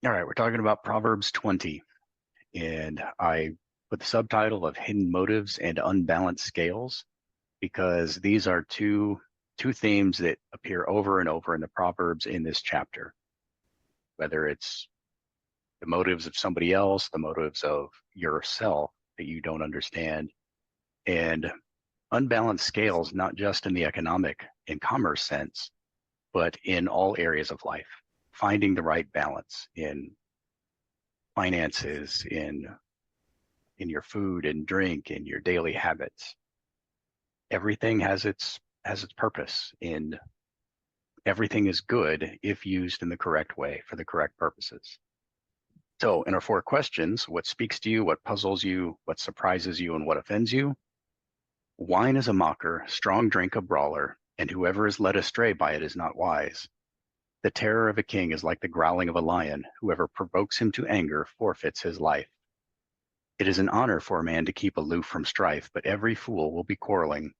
All right, we're talking about Proverbs 20, and I put the subtitle of Hidden Motives and Unbalanced Scales because these are two themes that appear over and over in the Proverbs in this chapter, whether it's the motives of somebody else, the motives of yourself that you don't understand, and unbalanced scales, not just in the economic and commerce sense, but in all areas of life, finding the right balance in finances, in your food and drink, in your daily habits. Everything has its purpose, and everything is good if used in the correct way for the correct purposes. So, in our four questions, what speaks to you, what puzzles you, what surprises you, and what offends you? Wine is a mocker, strong drink a brawler, and whoever is led astray by it is not wise. The terror of a king is like the growling of a lion. Whoever provokes him to anger forfeits his life. It is an honor for a man to keep aloof from strife, but every fool will be quarreling.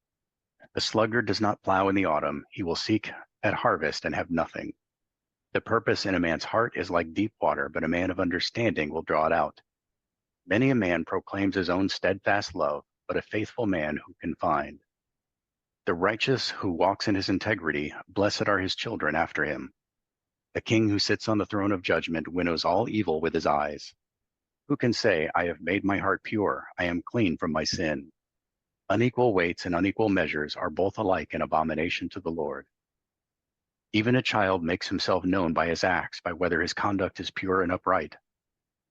The sluggard does not plow in the autumn. He will seek at harvest and have nothing. The purpose in a man's heart is like deep water, but a man of understanding will draw it out. Many a man proclaims his own steadfast love, but a faithful man who can find? The righteous who walks in his integrity, blessed are his children after him. The king who sits on the throne of judgment winnows all evil with his eyes. Who can say, I have made my heart pure, I am clean from my sin? Unequal weights and unequal measures are both alike an abomination to the Lord. Even a child makes himself known by his acts, by whether his conduct is pure and upright.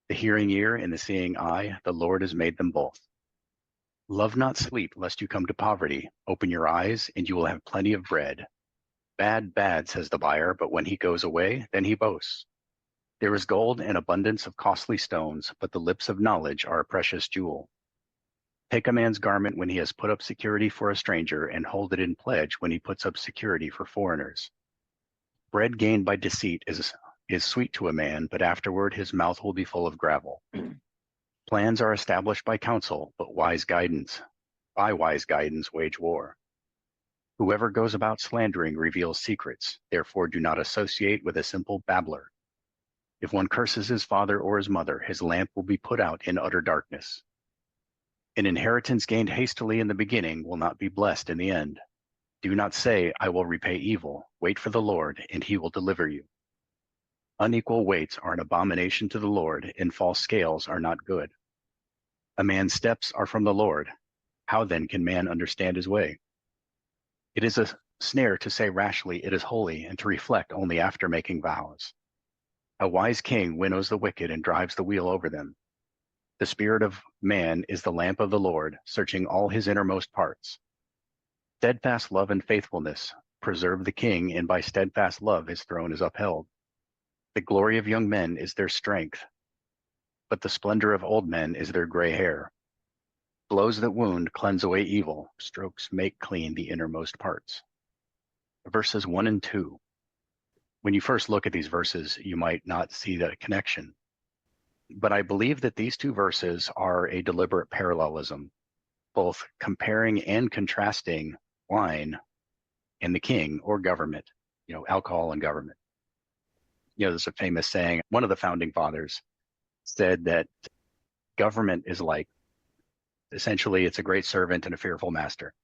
The hearing ear and the seeing eye, the Lord has made them both. Love not sleep, lest you come to poverty. Open your eyes, and you will have plenty of bread. Bad, bad, says the buyer, but when he goes away, then he boasts. There is gold and abundance of costly stones, but the lips of knowledge are a precious jewel. Take a man's garment when he has put up security for a stranger, and hold it in pledge when he puts up security for foreigners. Bread gained by deceit is sweet to a man, but afterward his mouth will be full of gravel. Plans are established by counsel, but by wise guidance wage war. Whoever goes about slandering reveals secrets, therefore do not associate with a simple babbler. If one curses his father or his mother, his lamp will be put out in utter darkness. An inheritance gained hastily in the beginning will not be blessed in the end. Do not say, I will repay evil. Wait for the Lord, and he will deliver you. Unequal weights are an abomination to the Lord, and false scales are not good. A man's steps are from the Lord. How then can man understand his way? It is a snare to say rashly, it is holy, and to reflect only after making vows. A wise king winnows the wicked and drives the wheel over them. The spirit of man is the lamp of the Lord, searching all his innermost parts. Steadfast love and faithfulness preserve the king, and by steadfast love his throne is upheld. The glory of young men is their strength, but the splendor of old men is their gray hair. Blows that wound cleanse away evil, strokes make clean the innermost parts. Verses 1 and 2. When you first look at these verses, you might not see that connection. But I believe that these two verses are a deliberate parallelism, both comparing and contrasting wine and the king or government, alcohol and government. There's a famous saying, one of the founding fathers said that government is like, essentially, it's a great servant and a fearful master.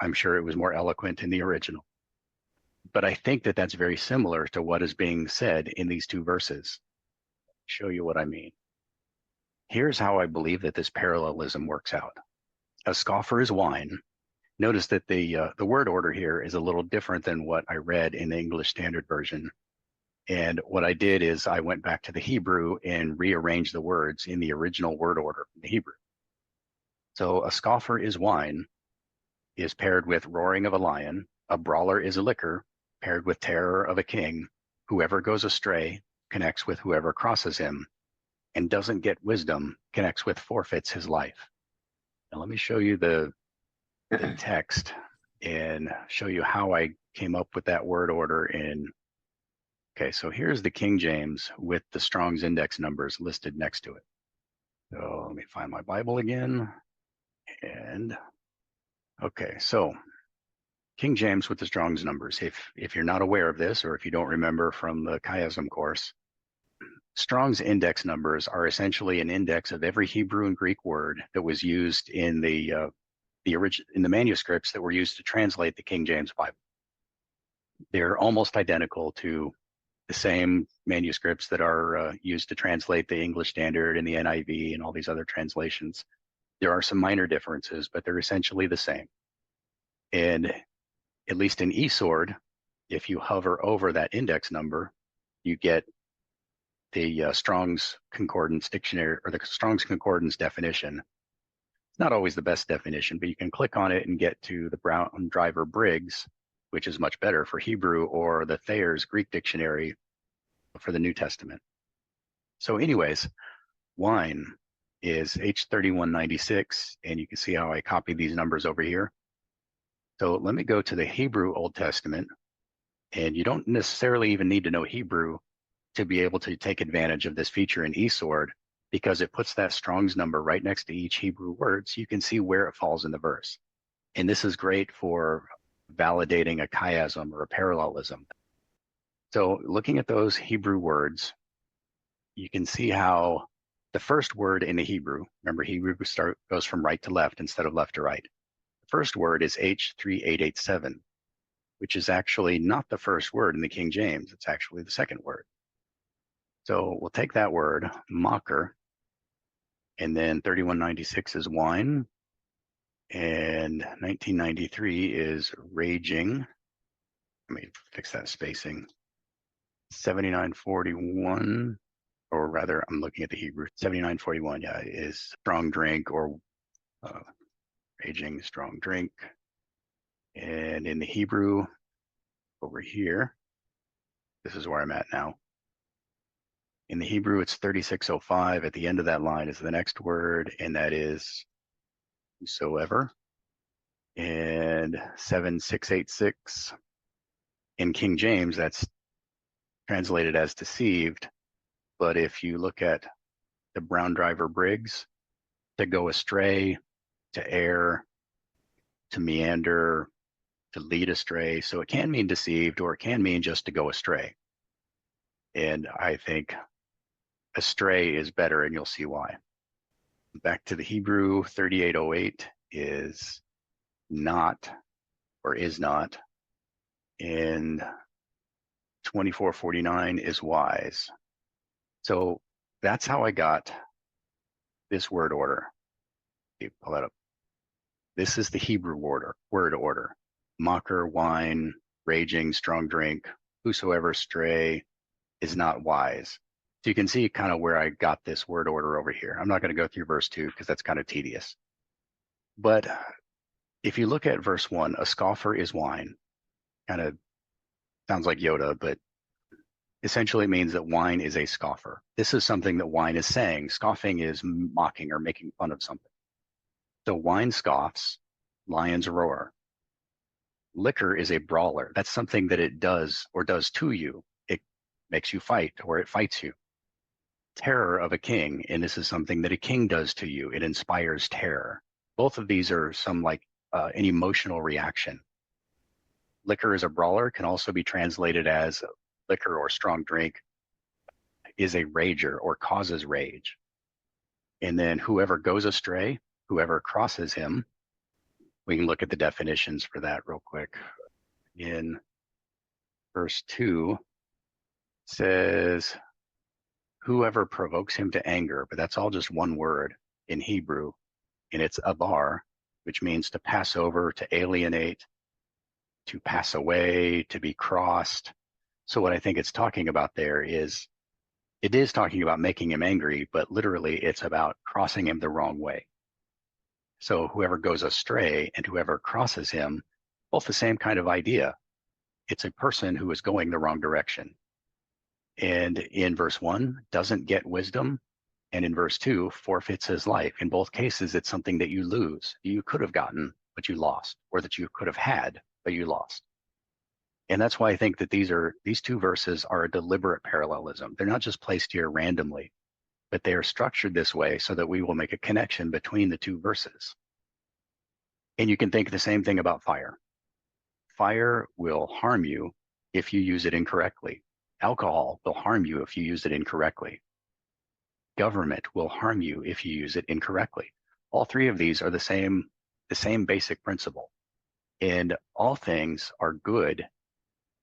I'm sure it was more eloquent in the original. But I think that that's very similar to what is being said in these two verses. Show you what I mean. Here's how I believe that this parallelism works out. A scoffer is wine. Notice that the word order here is a little different than what I read in the English Standard Version. And what I did is I went back to the Hebrew and rearranged the words in the original word order from the Hebrew. So a scoffer is wine, is paired with roaring of a lion. A brawler is a liquor, paired with terror of a king. Whoever goes astray connects with whoever crosses him, and doesn't get wisdom connects with forfeits his life. Now let me show you the text and show you how I came up with that word order in. Okay, so here's the King James with the Strong's index numbers listed next to it. So let me find my Bible again. And okay, so King James with the Strong's numbers. If you're not aware of this, or if you don't remember from the chiasm course, Strong's index numbers are essentially an index of every Hebrew and Greek word that was used in the manuscripts that were used to translate the King James Bible. They're almost identical to the same manuscripts that are used to translate the English Standard and the NIV and all these other translations. There are some minor differences, but they're essentially the same. And at least in eSword, if you hover over that index number, you get the Strong's Concordance dictionary or the Strong's Concordance definition. It's not always the best definition, but you can click on it and get to the Brown Driver Briggs, which is much better for Hebrew, or the Thayer's Greek dictionary for the New Testament. So anyways, wine is H3196, and you can see how I copied these numbers over here. So let me go to the Hebrew Old Testament, and you don't necessarily even need to know Hebrew to be able to take advantage of this feature in eSword, because it puts that Strong's number right next to each Hebrew word, so you can see where it falls in the verse. And this is great for validating a chiasm or a parallelism. So looking at those Hebrew words, you can see how the first word in the Hebrew, remember Hebrew goes from right to left instead of left to right. The first word is H3887, which is actually not the first word in the King James. It's actually the second word. So we'll take that word, mocker, and then 3196 is wine, and 1993 is raging. Let me fix that spacing. 7941, or rather, I'm looking at the Hebrew. 7941, yeah, is strong drink or raging strong drink. And in the Hebrew, over here, this is where I'm at now. In the Hebrew, it's 3605. At the end of that line is the next word, and that is whosoever. And 7686. In King James, that's translated as deceived. But if you look at the Brown Driver Briggs, to go astray, to err, to meander, to lead astray. So it can mean deceived, or it can mean just to go astray. And I think astray is better, and you'll see why. Back to the Hebrew, 3808 is not, or is not, and 2449 is wise. So that's how I got this word order. You pull that up. This is the Hebrew word order. Mocker, wine, raging, strong drink, whosoever stray is not wise. So you can see kind of where I got this word order over here. I'm not going to go through verse 2 because that's kind of tedious. But if you look at verse 1, a scoffer is wine. Kind of sounds like Yoda, but essentially it means that wine is a scoffer. This is something that wine is saying. Scoffing is mocking or making fun of something. So wine scoffs, lions roar. Liquor is a brawler. That's something that it does or does to you. It makes you fight, or it fights you. Terror of a king, and this is something that a king does to you. It inspires terror. Both of these are some like an emotional reaction. Liquor is a brawler, can also be translated as liquor or strong drink, is a rager or causes rage. And then whoever goes astray, whoever crosses him, we can look at the definitions for that real quick. In verse 2, says, whoever provokes him to anger, but that's all just one word in Hebrew, and it's abar, which means to pass over, to alienate, to pass away, to be crossed. So what I think it's talking about there is, it is talking about making him angry, but literally it's about crossing him the wrong way. So whoever goes astray and whoever crosses him, both the same kind of idea. It's a person who is going the wrong direction. And in verse 1, doesn't get wisdom. And in verse 2, forfeits his life. In both cases, it's something that you lose. You could have gotten, but you lost, or that you could have had, but you lost. And that's why I think that these two verses are a deliberate parallelism. They're not just placed here randomly, but they are structured this way so that we will make a connection between the two verses. And you can think the same thing about fire. Fire will harm you if you use it incorrectly. Alcohol will harm you if you use it incorrectly. Government will harm you if you use it incorrectly. All three of these are the same basic principle. And all things are good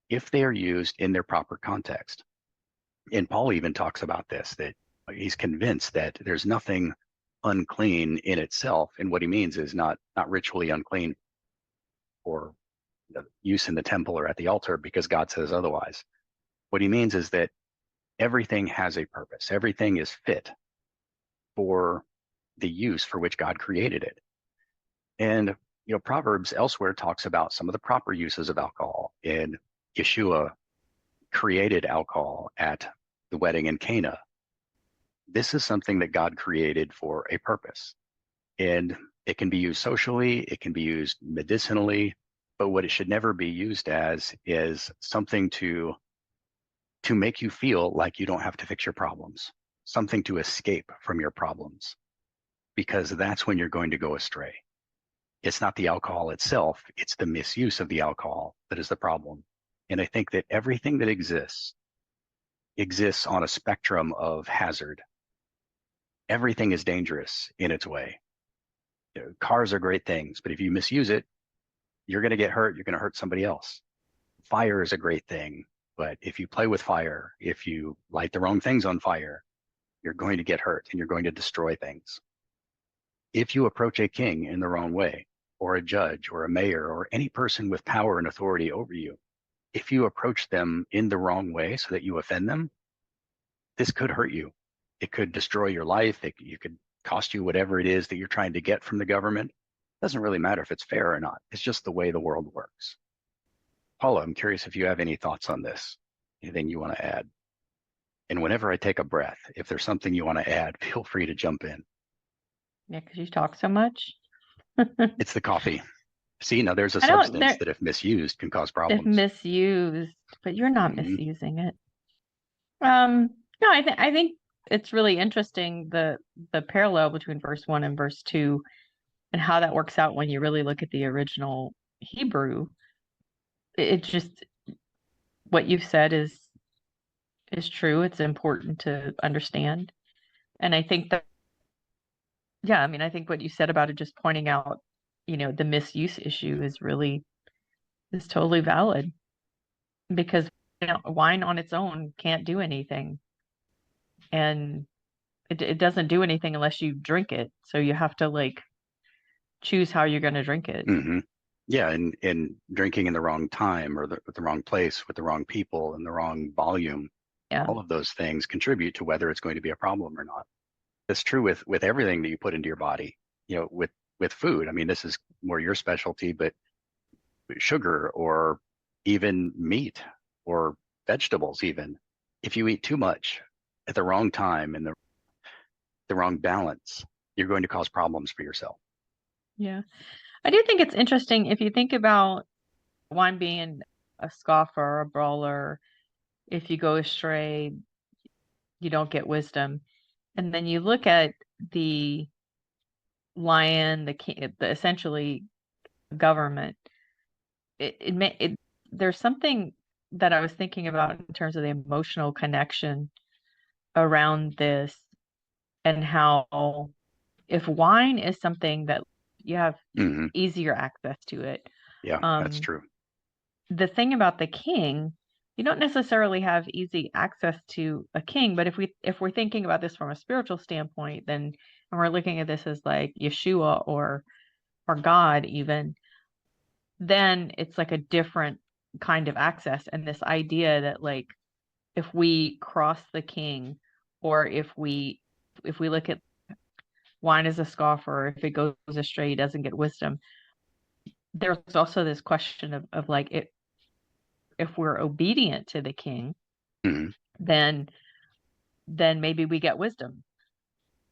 if they are used in their proper context. And Paul even talks about this, that he's convinced that there's nothing unclean in itself. And what he means is not ritually unclean or use in the temple or at the altar because God says otherwise. What he means is that everything has a purpose. Everything is fit for the use for which God created it. And Proverbs elsewhere talks about some of the proper uses of alcohol. And Yeshua created alcohol at the wedding in Cana. This is something that God created for a purpose. And it can be used socially, it can be used medicinally, but what it should never be used as is something to make you feel like you don't have to fix your problems, something to escape from your problems, because that's when you're going to go astray. It's not the alcohol itself, it's the misuse of the alcohol that is the problem. And I think that everything that exists on a spectrum of hazard. Everything is dangerous in its way. Cars are great things, but if you misuse it, you're going to get hurt. You're going to hurt somebody else. Fire is a great thing, but if you play with fire, if you light the wrong things on fire, you're going to get hurt and you're going to destroy things. If you approach a king in the wrong way, or a judge or a mayor or any person with power and authority over you, if you approach them in the wrong way so that you offend them, this could hurt you. It could destroy your life. It could cost you whatever it is that you're trying to get from the government. It doesn't really matter if it's fair or not. It's just the way the world works. Paula, I'm curious if you have any thoughts on this, anything you want to add. And whenever I take a breath, if there's something you want to add, feel free to jump in. Yeah, because you talk so much. It's the coffee. See, now there's a substance that if misused can cause problems. If misused, but you're not misusing it. No, I think it's really interesting the parallel between verse 1 and verse 2 and how that works out when you really look at the original Hebrew. It just, what you've said is true. It's important to understand. And I think that, yeah, I mean, I think what you said about it, just pointing out, the misuse issue is totally valid, because wine on its own can't do anything. And it doesn't do anything unless you drink it. So you have to choose how you're going to drink it. Mm-hmm. Yeah, and drinking in the wrong time or the wrong place with the wrong people and the wrong volume. Yeah. All of those things contribute to whether it's going to be a problem or not. That's true with everything that you put into your body. With food. I mean, this is more your specialty, but sugar or even meat or vegetables, even if you eat too much at the wrong time and the wrong balance, you're going to cause problems for yourself. Yeah. I do think it's interesting if you think about wine being a scoffer, a brawler. If you go astray, you don't get wisdom. And then you look at the lion, the king, the essentially government. There's something that I was thinking about in terms of the emotional connection around this, and how if wine is something that you have easier access to it. Yeah, that's true. The thing about the king, you don't necessarily have easy access to a king, but if we're thinking about this from a spiritual standpoint, then and we're looking at this as like Yeshua or God even, then it's like a different kind of access. And this idea that if we cross the king, or if we look at wine as a scoffer, if it goes astray, he doesn't get wisdom. There's also this question of if we're obedient to the king, then maybe we get wisdom.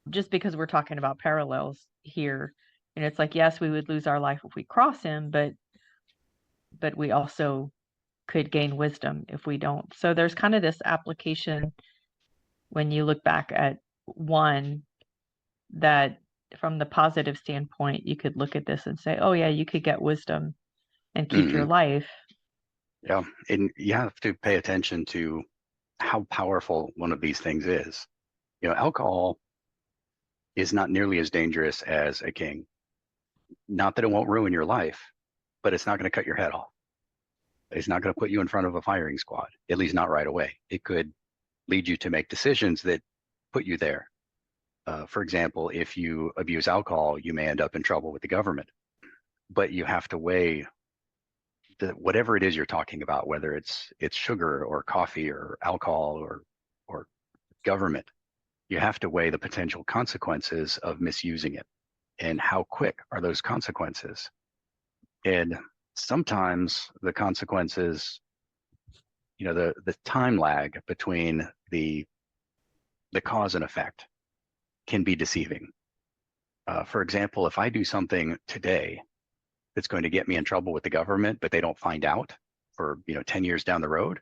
Just because we're talking about parallels here, and it's like, yes, we would lose our life if we cross him, but we also could gain wisdom if we don't. So there's kind of this application when you look back at one, that from the positive standpoint, you could look at this and say, oh yeah, you could get wisdom and keep your life. Yeah, and you have to pay attention to how powerful one of these things is. Alcohol is not nearly as dangerous as a king. Not that it won't ruin your life, but it's not going to cut your head off. It's not going to put you in front of a firing squad, at least not right away. It could lead you to make decisions that put you there. For example, if you abuse alcohol, you may end up in trouble with the government. But you have to weigh whatever it is you're talking about, whether it's sugar or coffee or alcohol or government. You have to weigh the potential consequences of misusing it and how quick are those consequences. And sometimes the consequences, the time lag between the cause and effect can be deceiving. For example, if I do something today that's going to get me in trouble with the government, but they don't find out for 10 years down the road,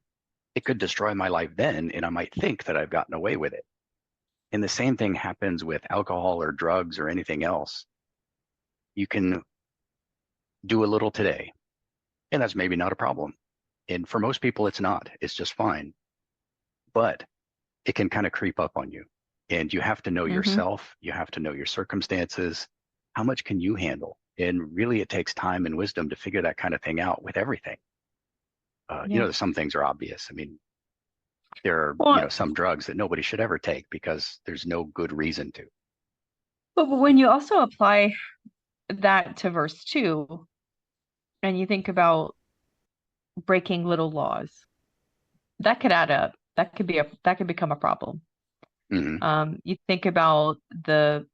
it could destroy my life then, and I might think that I've gotten away with it. And the same thing happens with alcohol or drugs or anything else. You can do a little today, and that's maybe not a problem. And for most people, it's not. It's just fine. But it can kind of creep up on you. And you have to know yourself. You have to know your circumstances. How much can you handle? And really, it takes time and wisdom to figure that kind of thing out with everything. Some things are obvious. I mean, there are, some drugs that nobody should ever take because there's no good reason to. But when you also apply that to verse 2, and you think about breaking little laws, that could add up. That could become a problem. Mm-hmm. You think about the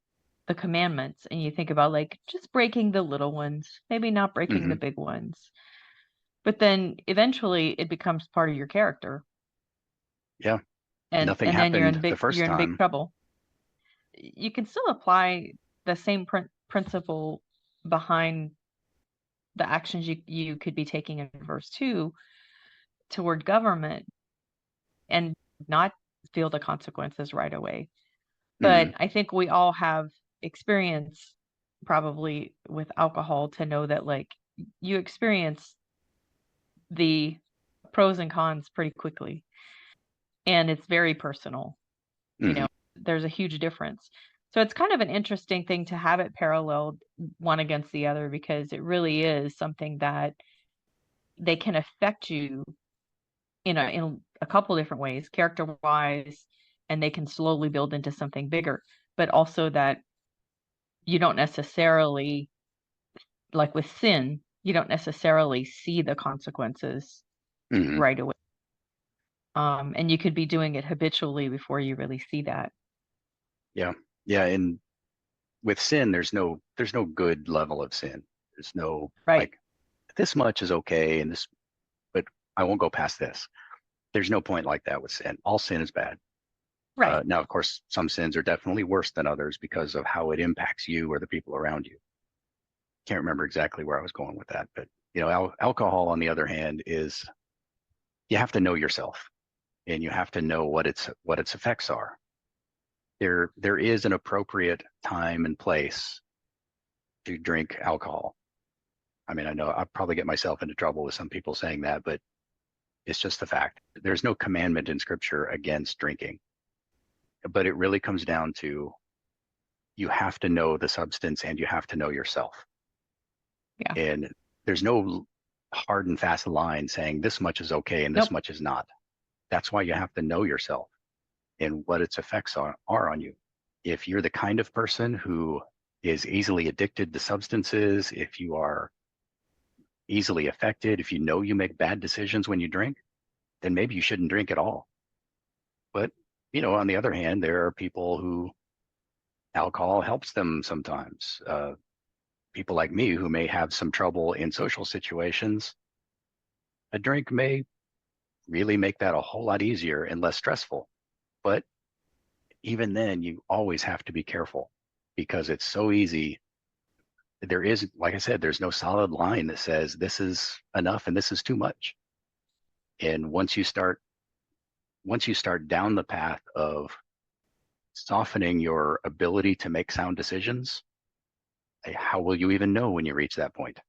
commandments, and you think about like just breaking the little ones, maybe not breaking the big ones. But then eventually it becomes part of your character. Yeah. And Nothing then you're happened in the first big time. trouble. You can still apply the same principle behind the actions you could be taking in verse 2 toward government and not feel the consequences right away. But I think we all have experience probably with alcohol to know that like you experience the pros and cons pretty quickly, and it's very personal. There's a huge difference. So it's kind of an interesting thing to have it paralleled one against the other, because it really is something that they can affect you in a couple different ways, character wise, and they can slowly build into something bigger. But also that you don't necessarily, like with sin, you don't necessarily see the consequences right away. And you could be doing it habitually before you really see that. Yeah. Yeah. And with sin, there's no good level of sin. There's no like this much is okay and this, but I won't go past this. There's no point like that with sin. All sin is bad. Right. Now, of course, some sins are definitely worse than others because of how it impacts you or the people around you. Can't remember exactly where I was going with that, but alcohol, on the other hand, is you have to know yourself and you have to know what its effects are. There is an appropriate time and place to drink alcohol. I mean, I know I'll probably get myself into trouble with some people saying that, but it's just the fact. There's no commandment in scripture against drinking, but it really comes down to you have to know the substance and you have to know yourself. Yeah. And there's no hard and fast line saying this much is okay and this much is not. That's why you have to know yourself and what its effects are on you. If you're the kind of person who is easily addicted to substances, if you are easily affected, if you know you make bad decisions when you drink, then maybe you shouldn't drink at all. But, on the other hand, there are people who alcohol helps them sometimes. People like me who may have some trouble in social situations, a drink may really make that a whole lot easier and less stressful. But even then, you always have to be careful because it's so easy. There is, like I said, there's no solid line that says this is enough and this is too much. And once you start down the path of softening your ability to make sound decisions, how will you even know when you reach that point?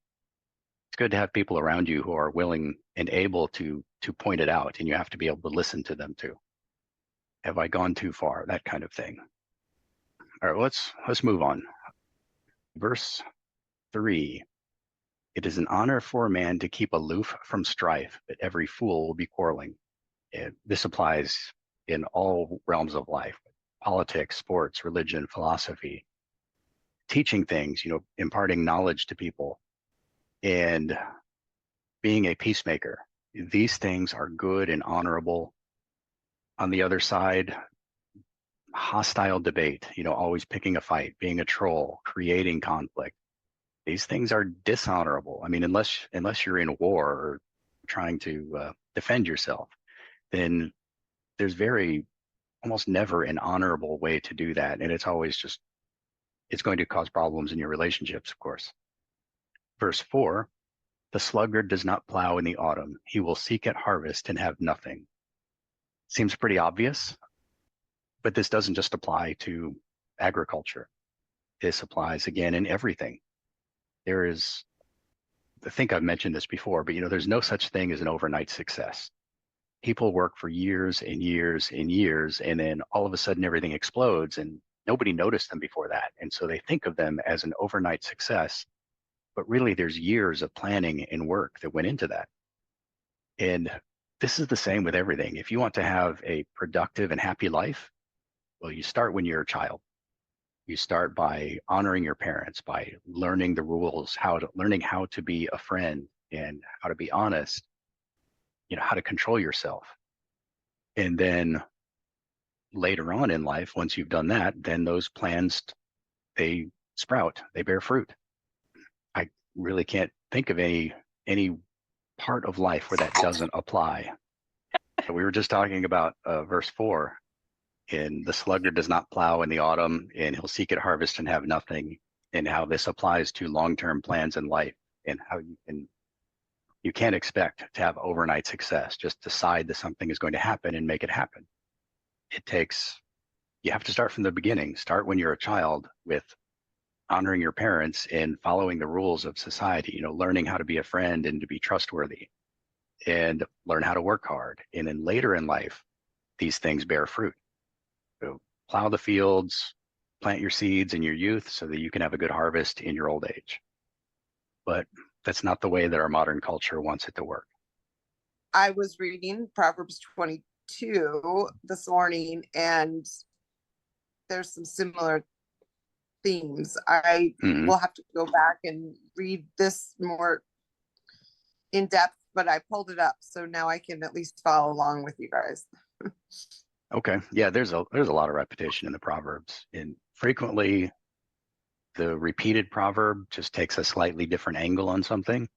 It's good to have people around you who are willing and able to point it out, and you have to be able to listen to them too. Have I gone too far? That kind of thing. All right, let's move on. Verse 3. It is an honor for a man to keep aloof from strife, but every fool will be quarreling. This applies in all realms of life: politics, sports, religion, philosophy, teaching things, imparting knowledge to people, and being a peacemaker. These things are good and honorable. On the other side, hostile debate, always picking a fight, being a troll, creating conflict. These things are dishonorable. I mean, unless you're in war or trying to defend yourself, then there's almost never an honorable way to do that. And it's always it's going to cause problems in your relationships, of course. Verse 4, the sluggard does not plow in the autumn. He will seek at harvest and have nothing. Seems pretty obvious, but this doesn't just apply to agriculture. This applies again in everything. I think I've mentioned this before, but there's no such thing as an overnight success. People work for years and years and years, and then all of a sudden everything explodes and nobody noticed them before that. And so they think of them as an overnight success, but really there's years of planning and work that went into that. And this is the same with everything. If you want to have a productive and happy life, well, you start when you're a child. You start by honoring your parents, by learning the rules, learning how to be a friend and how to be honest, how to control yourself. And then later on in life, once you've done that, then those plans, they sprout, they bear fruit. I really can't think of any part of life where that doesn't apply. We were just talking about verse 4. And the sluggard does not plow in the autumn, and he'll seek at harvest and have nothing, and how this applies to long-term plans in life, and how you can't expect to have overnight success. Just decide that something is going to happen and make it happen. You have to start from the beginning. Start when you're a child with honoring your parents and following the rules of society, learning how to be a friend and to be trustworthy, and learn how to work hard. And then later in life, these things bear fruit. So plow the fields, plant your seeds in your youth so that you can have a good harvest in your old age. But that's not the way that our modern culture wants it to work. I was reading Proverbs 22 this morning, and there's some similar themes. I will have to go back and read this more in depth, but I pulled it up, so now I can at least follow along with you guys. Okay. Yeah, there's a lot of repetition in the Proverbs, and frequently the repeated proverb just takes a slightly different angle on something.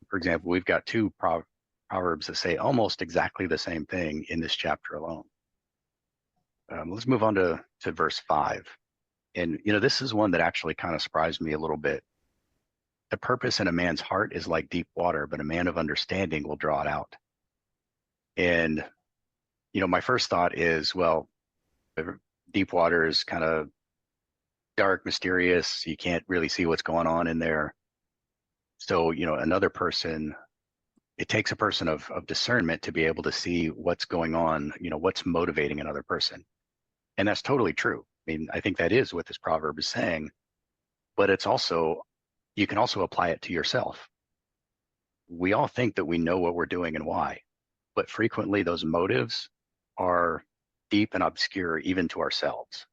For example, we've got two proverbs that say almost exactly the same thing in this chapter alone. Let's move on to verse 5. And, this is one that actually kind of surprised me a little bit. The purpose in a man's heart is like deep water, but a man of understanding will draw it out. And my first thought is, well, deep water is kind of dark, mysterious. You can't really see what's going on in there. So, another person, it takes a person of discernment to be able to see what's going on, what's motivating another person. And that's totally true. I mean, I think that is what this proverb is saying, but you can also apply it to yourself. We all think that we know what we're doing and why, but frequently those motives are deep and obscure even to ourselves.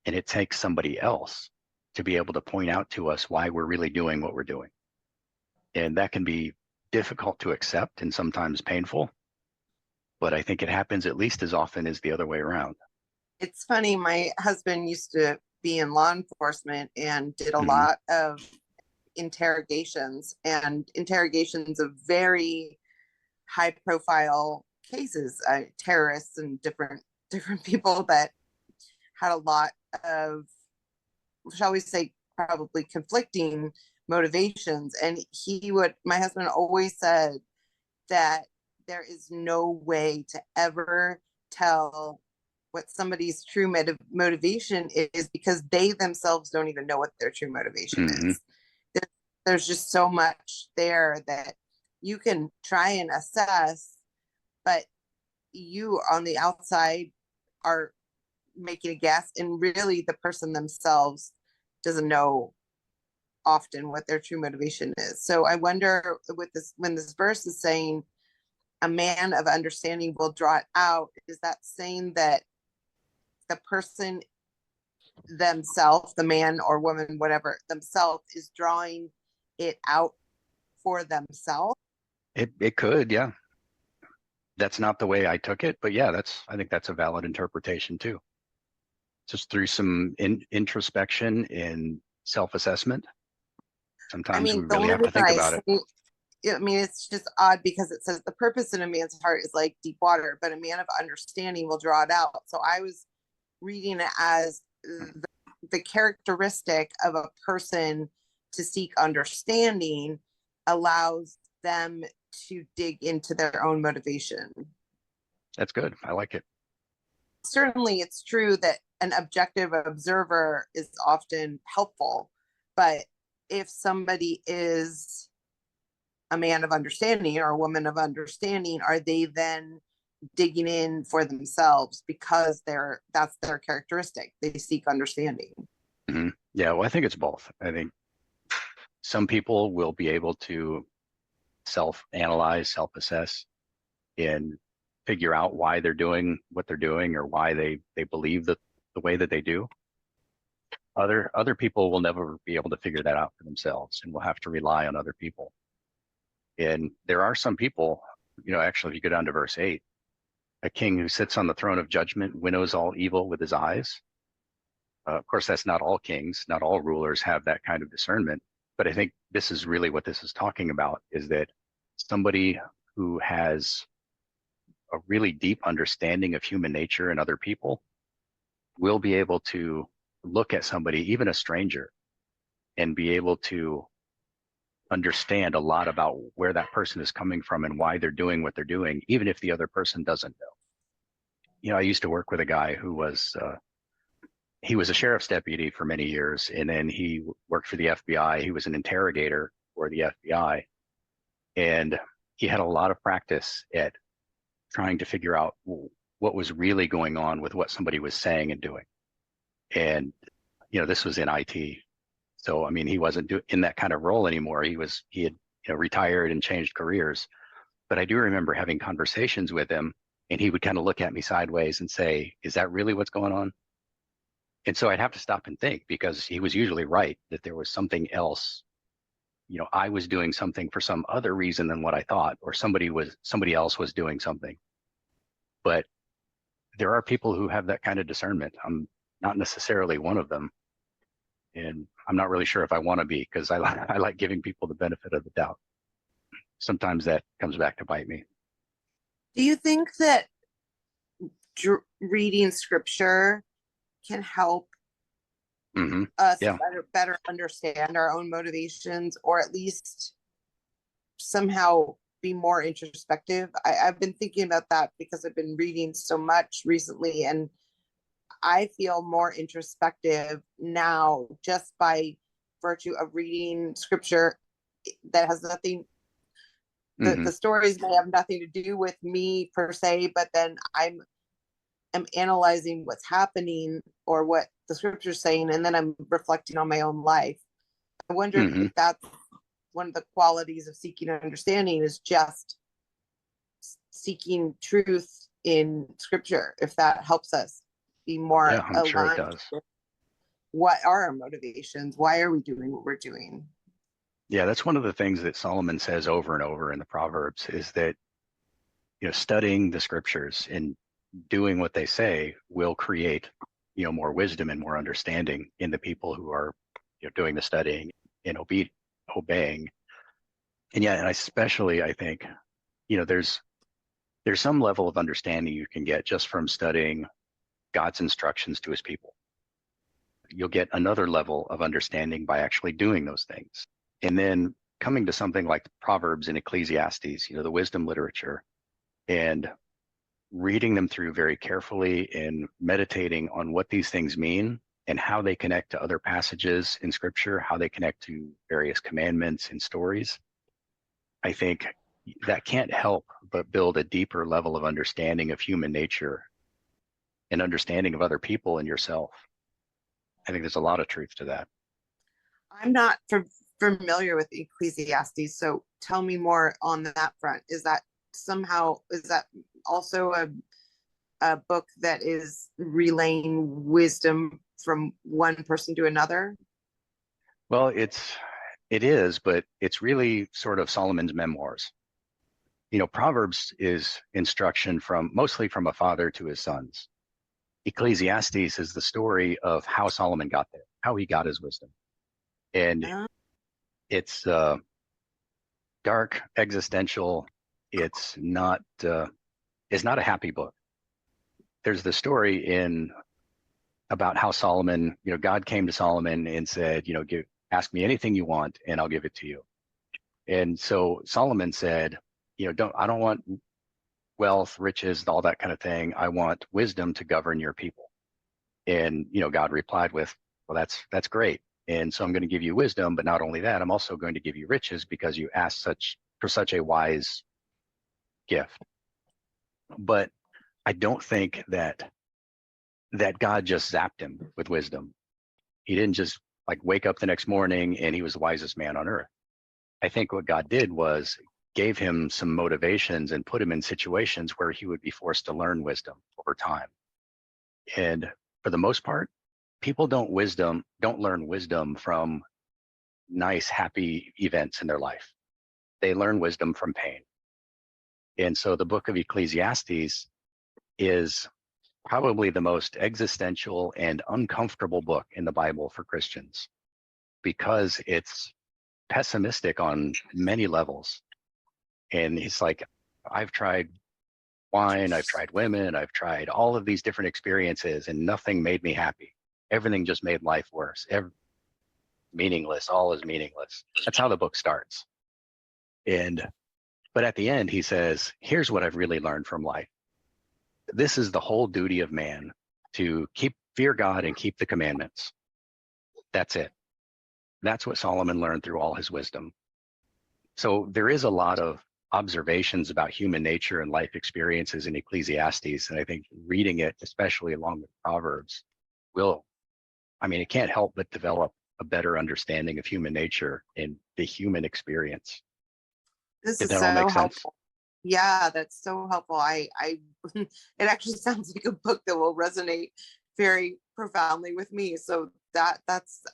And it takes somebody else to be able to point out to us why we're really doing what we're doing. And that can be difficult to accept and sometimes painful, but I think it happens at least as often as the other way around. It's funny, my husband used to be in law enforcement and did a lot of interrogations of very high profile cases, terrorists and different people that had a lot of, shall we say, probably conflicting motivations. And my husband always said that there is no way to ever tell what somebody's true motivation is, because they themselves don't even know what their true motivation is. There's just so much there that you can try and assess, but you on the outside are making a guess, and really the person themselves doesn't know often what their true motivation is. So I wonder with this, when this verse is saying a man of understanding will draw it out, is that saying that the person themselves, the man or woman, whatever, themselves is drawing it out for themselves? It could, yeah. That's not the way I took it, but yeah, I think that's a valid interpretation too. Just through some introspection and self-assessment. I Sometimes we mean, the really only have to reason think I about it. say, I mean, it's just odd because it says the purpose in a man's heart is like deep water, but a man of understanding will draw it out. So I was reading it as the characteristic of a person to seek understanding allows them to dig into their own motivation. That's good. I like it. Certainly, it's true that an objective observer is often helpful, but if somebody is a man of understanding or a woman of understanding, are they then digging in for themselves because that's their characteristic? They seek understanding. Mm-hmm. Yeah, well, I think it's both. I think some people will be able to self-analyze, self-assess, and figure out why they're doing what they're doing or why they believe the way that they do. Other people will never be able to figure that out for themselves and will have to rely on other people. And there are some people, actually, if you go down to verse 8, a king who sits on the throne of judgment winnows all evil with his eyes. Of course, that's not all kings, not all rulers have that kind of discernment. But I think this is really what this is talking about, is that somebody who has a really deep understanding of human nature and other people will be able to look at somebody, even a stranger, and be able to understand a lot about where that person is coming from and why they're doing what they're doing, even if the other person doesn't know. I used to work with a guy who was he was a sheriff's deputy for many years, and then he worked for the FBI. He was an interrogator for the FBI, and he had a lot of practice at trying to figure out what was really going on with what somebody was saying and doing. And this was in IT, so I mean, he wasn't in that kind of role anymore. He had retired and changed careers. But I do remember having conversations with him, and he would kind of look at me sideways and say, "Is that really what's going on?" And so I'd have to stop and think, because he was usually right, that there was something else. I was doing something for some other reason than what I thought, or somebody else was doing something. But there are people who have that kind of discernment. I'm not necessarily one of them. And I'm not really sure if I want to be, because I like giving people the benefit of the doubt. Sometimes that comes back to bite me. Do you think that reading scripture can help us Yeah. better understand our own motivations, or at least somehow be more introspective? I've been thinking about that because I've been reading so much recently, and I feel more introspective now just by virtue of reading scripture that has nothing, the stories may have nothing to do with me per se, but then I'm analyzing what's happening or what the scripture's saying, and then I'm reflecting on my own life. I wonder if that's one of the qualities of seeking understanding, is just seeking truth in scripture, if that helps us be more I'm sure it does. with what are our motivations, why are we doing what we're doing. Yeah, that's one of the things that Solomon says over and over in the Proverbs, is that studying the scriptures and doing what they say will create more wisdom and more understanding in the people who are doing the studying and obeying. And yeah, and especially I think there's some level of understanding you can get just from studying God's instructions to his people. You'll get another level of understanding by actually doing those things. And then coming to something like Proverbs and Ecclesiastes, the wisdom literature, and reading them through very carefully and meditating on what these things mean and how they connect to other passages in scripture, how they connect to various commandments and stories. I think that can't help but build a deeper level of understanding of human nature and understanding of other people and yourself. I think there's a lot of truth to that. I'm not familiar with Ecclesiastes, so tell me more on that front. Is that also a book that is relaying wisdom from one person to another? Well, it is, but it's really sort of Solomon's memoirs. Proverbs is instruction mostly from a father to his sons. Ecclesiastes is the story of how Solomon got there, how he got his wisdom. And it's dark, existential. It's not a happy book. There's the story about how Solomon, God came to Solomon and said, ask me anything you want and I'll give it to you. And so Solomon said, I don't want wealth, riches, all that kind of thing. I want wisdom to govern your people. And, God replied with, well, that's great. And so I'm going to give you wisdom, but not only that, I'm also going to give you riches because you asked for such a wise gift. But I don't think that God just zapped him with wisdom. He didn't just wake up the next morning and he was the wisest man on earth. I think what God did was gave him some motivations and put him in situations where he would be forced to learn wisdom over time. And for the most part, people don't learn wisdom from nice, happy events in their life. They learn wisdom from pain. And so the book of Ecclesiastes is probably the most existential and uncomfortable book in the Bible for Christians because it's pessimistic on many levels. And it's like, I've tried wine, I've tried women, I've tried all of these different experiences and nothing made me happy. Everything just made life worse. Meaningless, all is meaningless. That's how the book starts. But at the end, he says, here's what I've really learned from life. This is the whole duty of man, to fear God and keep the commandments. That's it. That's what Solomon learned through all his wisdom. So there is a lot of observations about human nature and life experiences in Ecclesiastes. And I think reading it, especially along with Proverbs, it can't help but develop a better understanding of human nature and the human experience. This Did is that all make so sense? helpful. Yeah, that's so helpful. It actually sounds like a book that will resonate very profoundly with me. So that's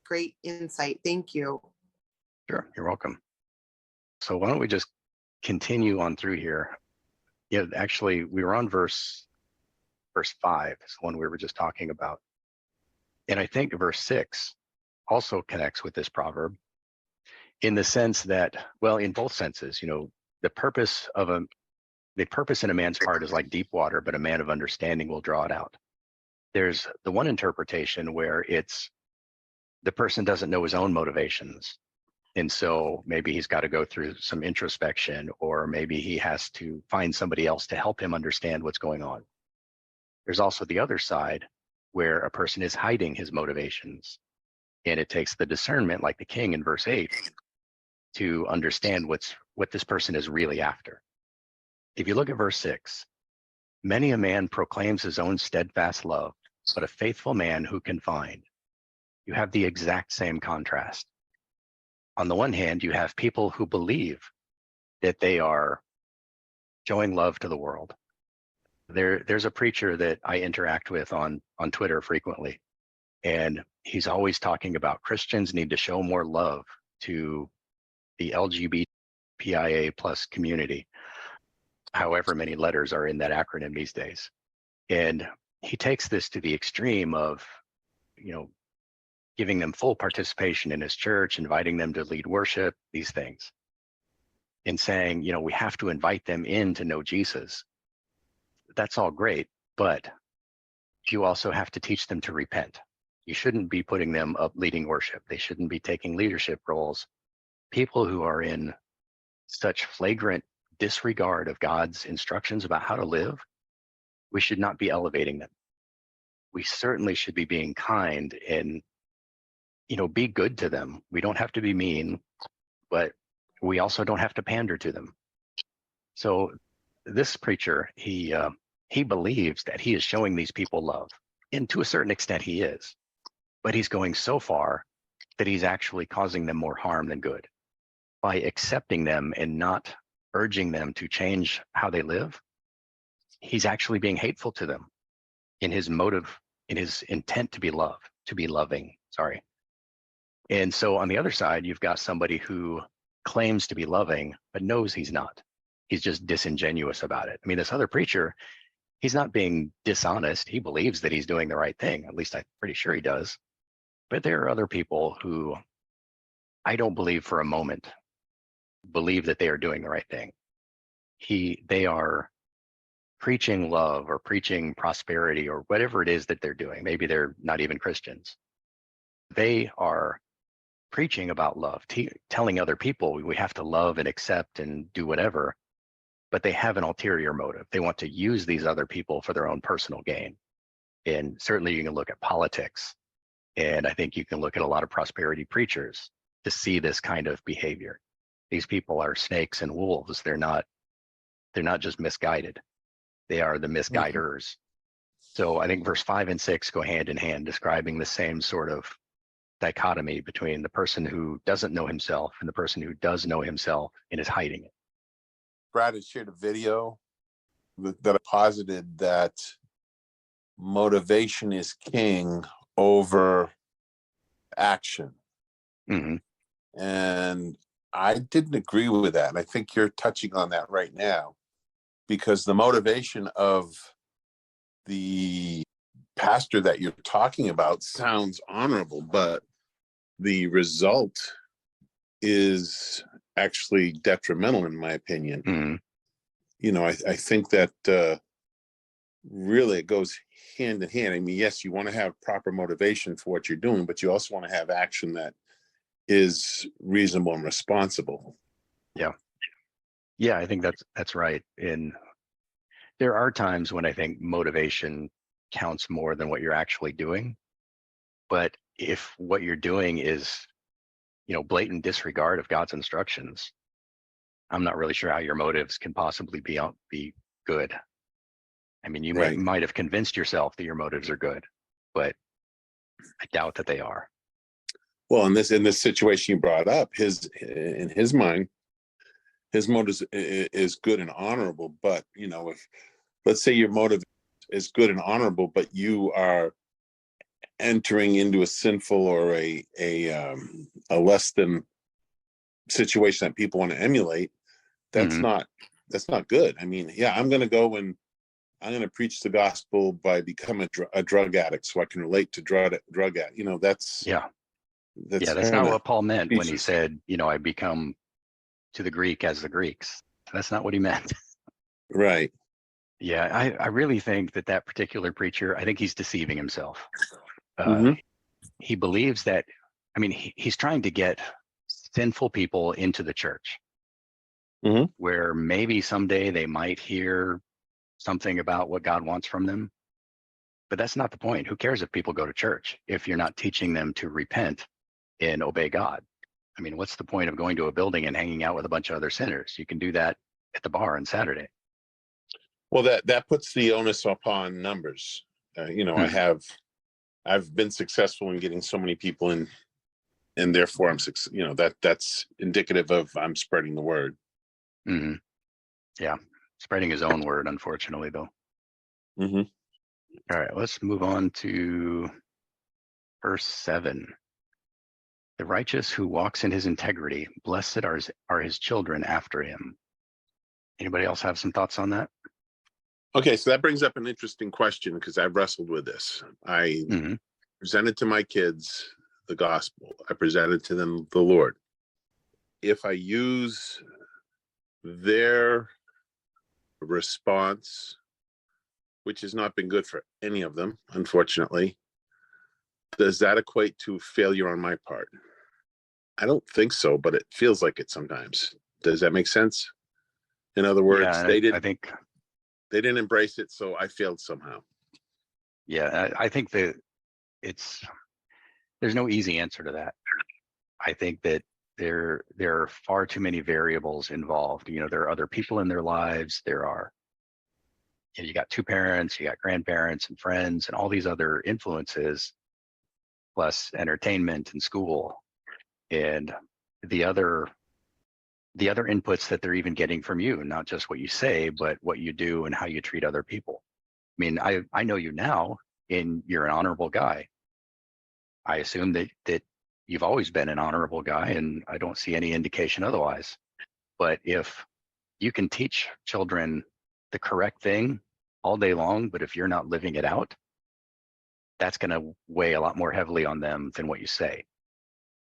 great insight. Thank you. Sure, you're welcome. So why don't we just continue on through here? Yeah, actually, we were on verse 5, is the one we were just talking about. And I think verse 6 also connects with this proverb in the sense that, well, in both senses, the purpose in a man's heart is like deep water, but a man of understanding will draw it out. There's the one interpretation where it's the person doesn't know his own motivations. And so maybe he's got to go through some introspection, or maybe he has to find somebody else to help him understand what's going on. There's also the other side where a person is hiding his motivations. And it takes the discernment, like the king in verse 8, to understand what this person is really after. If you look at verse 6, many a man proclaims his own steadfast love, but a faithful man who can find. You have the exact same contrast. On the one hand, you have people who believe that they are showing love to the world. There's a preacher that I interact with on Twitter frequently, and he's always talking about Christians need to show more love to the LGBTQIA plus community, however many letters are in that acronym these days. And he takes this to the extreme of, giving them full participation in his church, inviting them to lead worship, these things, and saying, we have to invite them in to know Jesus. That's all great, but you also have to teach them to repent. You shouldn't be putting them up leading worship. They shouldn't be taking leadership roles. People who are in such flagrant disregard of God's instructions about how to live, we should not be elevating them. We certainly should be being kind and, be good to them. We don't have to be mean, but we also don't have to pander to them. So this preacher, he he believes that he is showing these people love. And to a certain extent, he is. But he's going so far that he's actually causing them more harm than good. By accepting them and not urging them to change how they live, he's actually being hateful to them in his motive, in his intent to be loving. Sorry. And so on the other side, you've got somebody who claims to be loving, but knows he's not. He's just disingenuous about it. I mean, this other preacher, he's not being dishonest. He believes that he's doing the right thing. At least I'm pretty sure he does. But there are other people who I don't believe for a moment believe that they are doing the right thing. They are preaching love or preaching prosperity or whatever it is that they're doing. Maybe they're not even Christians. They are preaching about love, telling other people we have to love and accept and do whatever, but they have an ulterior motive. They want to use these other people for their own personal gain. And certainly you can look at politics, and I think you can look at a lot of prosperity preachers to see this kind of behavior. These people are snakes and wolves. They're not just misguided. They are the misguiders. So I think verse 5 and 6 go hand in hand, describing the same sort of dichotomy between the person who doesn't know himself and the person who does know himself and is hiding it. Brad had shared a video that I posited that motivation is king over action. Mm-hmm. And I didn't agree with that. And I think you're touching on that right now, because the motivation of the pastor that you're talking about sounds honorable, but the result is actually detrimental, in my opinion. Mm-hmm. You know, I think that really it goes hand in hand. I mean, yes, you want to have proper motivation for what you're doing, but you also want to have action that is reasonable and responsible. Yeah, I think that's right. And there are times when I think motivation counts more than what you're actually doing. But if what you're doing is, blatant disregard of God's instructions, I'm not really sure how your motives can possibly be good. I mean, you Right. might have convinced yourself that your motives are good, but I doubt that they are. Well, in this situation you brought up, in his mind, his motive is good and honorable. But if, let's say, your motive is good and honorable, but you are entering into a sinful or a less than situation that people want to emulate, that's not good. I mean, yeah, I'm going to go and I'm going to preach the gospel by becoming a drug addict so I can relate to drug addict. That's that's not what Paul meant when he said, I become to the Greek as the Greeks. That's not what he meant. Right. Yeah, I really think that particular preacher, I think he's deceiving himself. He believes that, he's trying to get sinful people into the church, where maybe someday they might hear something about what God wants from them. But that's not the point. Who cares if people go to church if you're not teaching them to repent and obey God? I mean, what's the point of going to a building and hanging out with a bunch of other sinners? You can do that at the bar on Saturday. Well, that puts the onus upon numbers. I've been successful in getting so many people in, and therefore that's indicative of I'm spreading the word. Mm-hmm. Yeah, spreading his own word, unfortunately, though. Mm-hmm. All right, let's move on to verse 7. The righteous who walks in his integrity, blessed are his children after him. Anybody else have some thoughts on that? Okay, so that brings up an interesting question, because I've wrestled with this. I presented to my kids the gospel. I presented to them the Lord. If I use their response, which has not been good for any of them, unfortunately, does that equate to failure on my part? I don't think so, but it feels like it sometimes. Does that make sense? In other words, I think they didn't embrace it, so I failed somehow. Yeah, I think that there's no easy answer to that. I think that there are far too many variables involved. There are other people in their lives. There are, you got two parents, you got grandparents and friends and all these other influences, plus entertainment and school and the other inputs that they're even getting from you, not just what you say, but what you do and how you treat other people. I mean, I know you now, and you're an honorable guy. I assume that you've always been an honorable guy, and I don't see any indication otherwise. But if you can teach children the correct thing all day long, but if you're not living it out, that's going to weigh a lot more heavily on them than what you say.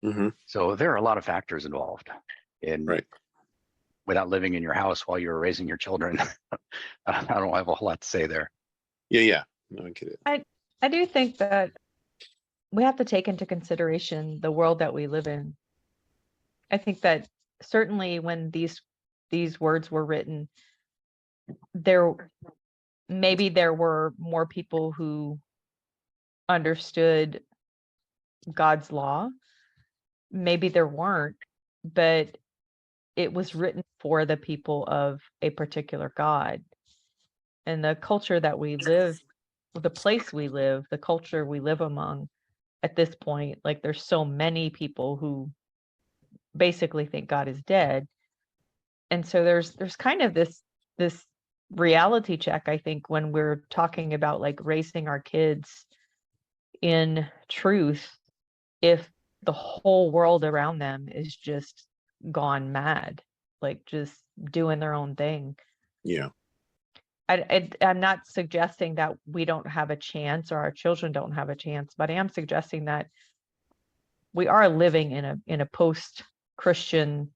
Mm-hmm. So there are a lot of factors involved. And Right. without living in your house while you were raising your children, I don't have a whole lot to say there. Yeah. No, I get it. I do think that we have to take into consideration the world that we live in. I think that certainly when these words were written, there were more people who understood God's law. Maybe there weren't, but it was written for the people of a particular God. And the culture that we live, the place we live, the culture we live among at this point, like there's so many people who basically think God is dead. And so there's kind of this reality check, I think, when we're talking about like raising our kids in truth, if the whole world around them is just gone mad, like just doing their own thing. Yeah. I'm not suggesting that we don't have a chance or our children don't have a chance, but I am suggesting that we are living in a post-Christian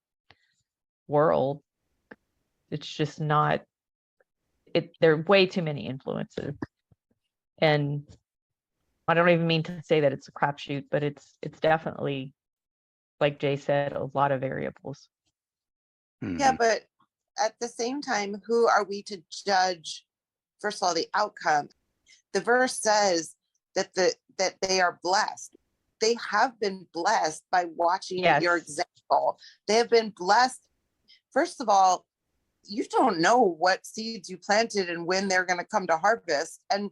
world. It's just not there are way too many influences. And I don't even mean to say that it's a crapshoot, but it's definitely, like Jay said, a lot of variables. Yeah, but at the same time, who are we to judge, first of all, the outcome? The verse says that they are blessed. They have been blessed by watching your example. They have been blessed. First of all, you don't know what seeds you planted and when they're going to come to harvest. And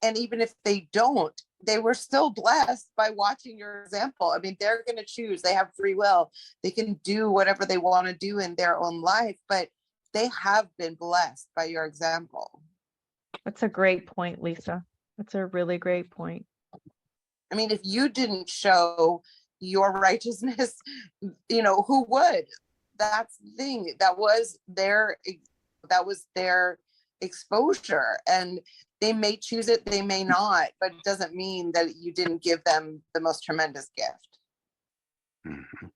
even if they don't, they were still blessed by watching your example. I mean, they're going to choose. They have free will. They can do whatever they want to do in their own life, but they have been blessed by your example. That's a great point, Lisa. That's a really great point. I mean, if you didn't show your righteousness, who would? That's the thing. That was their exposure, and they may choose it, they may not, but it doesn't mean that you didn't give them the most tremendous gift. Mm-hmm.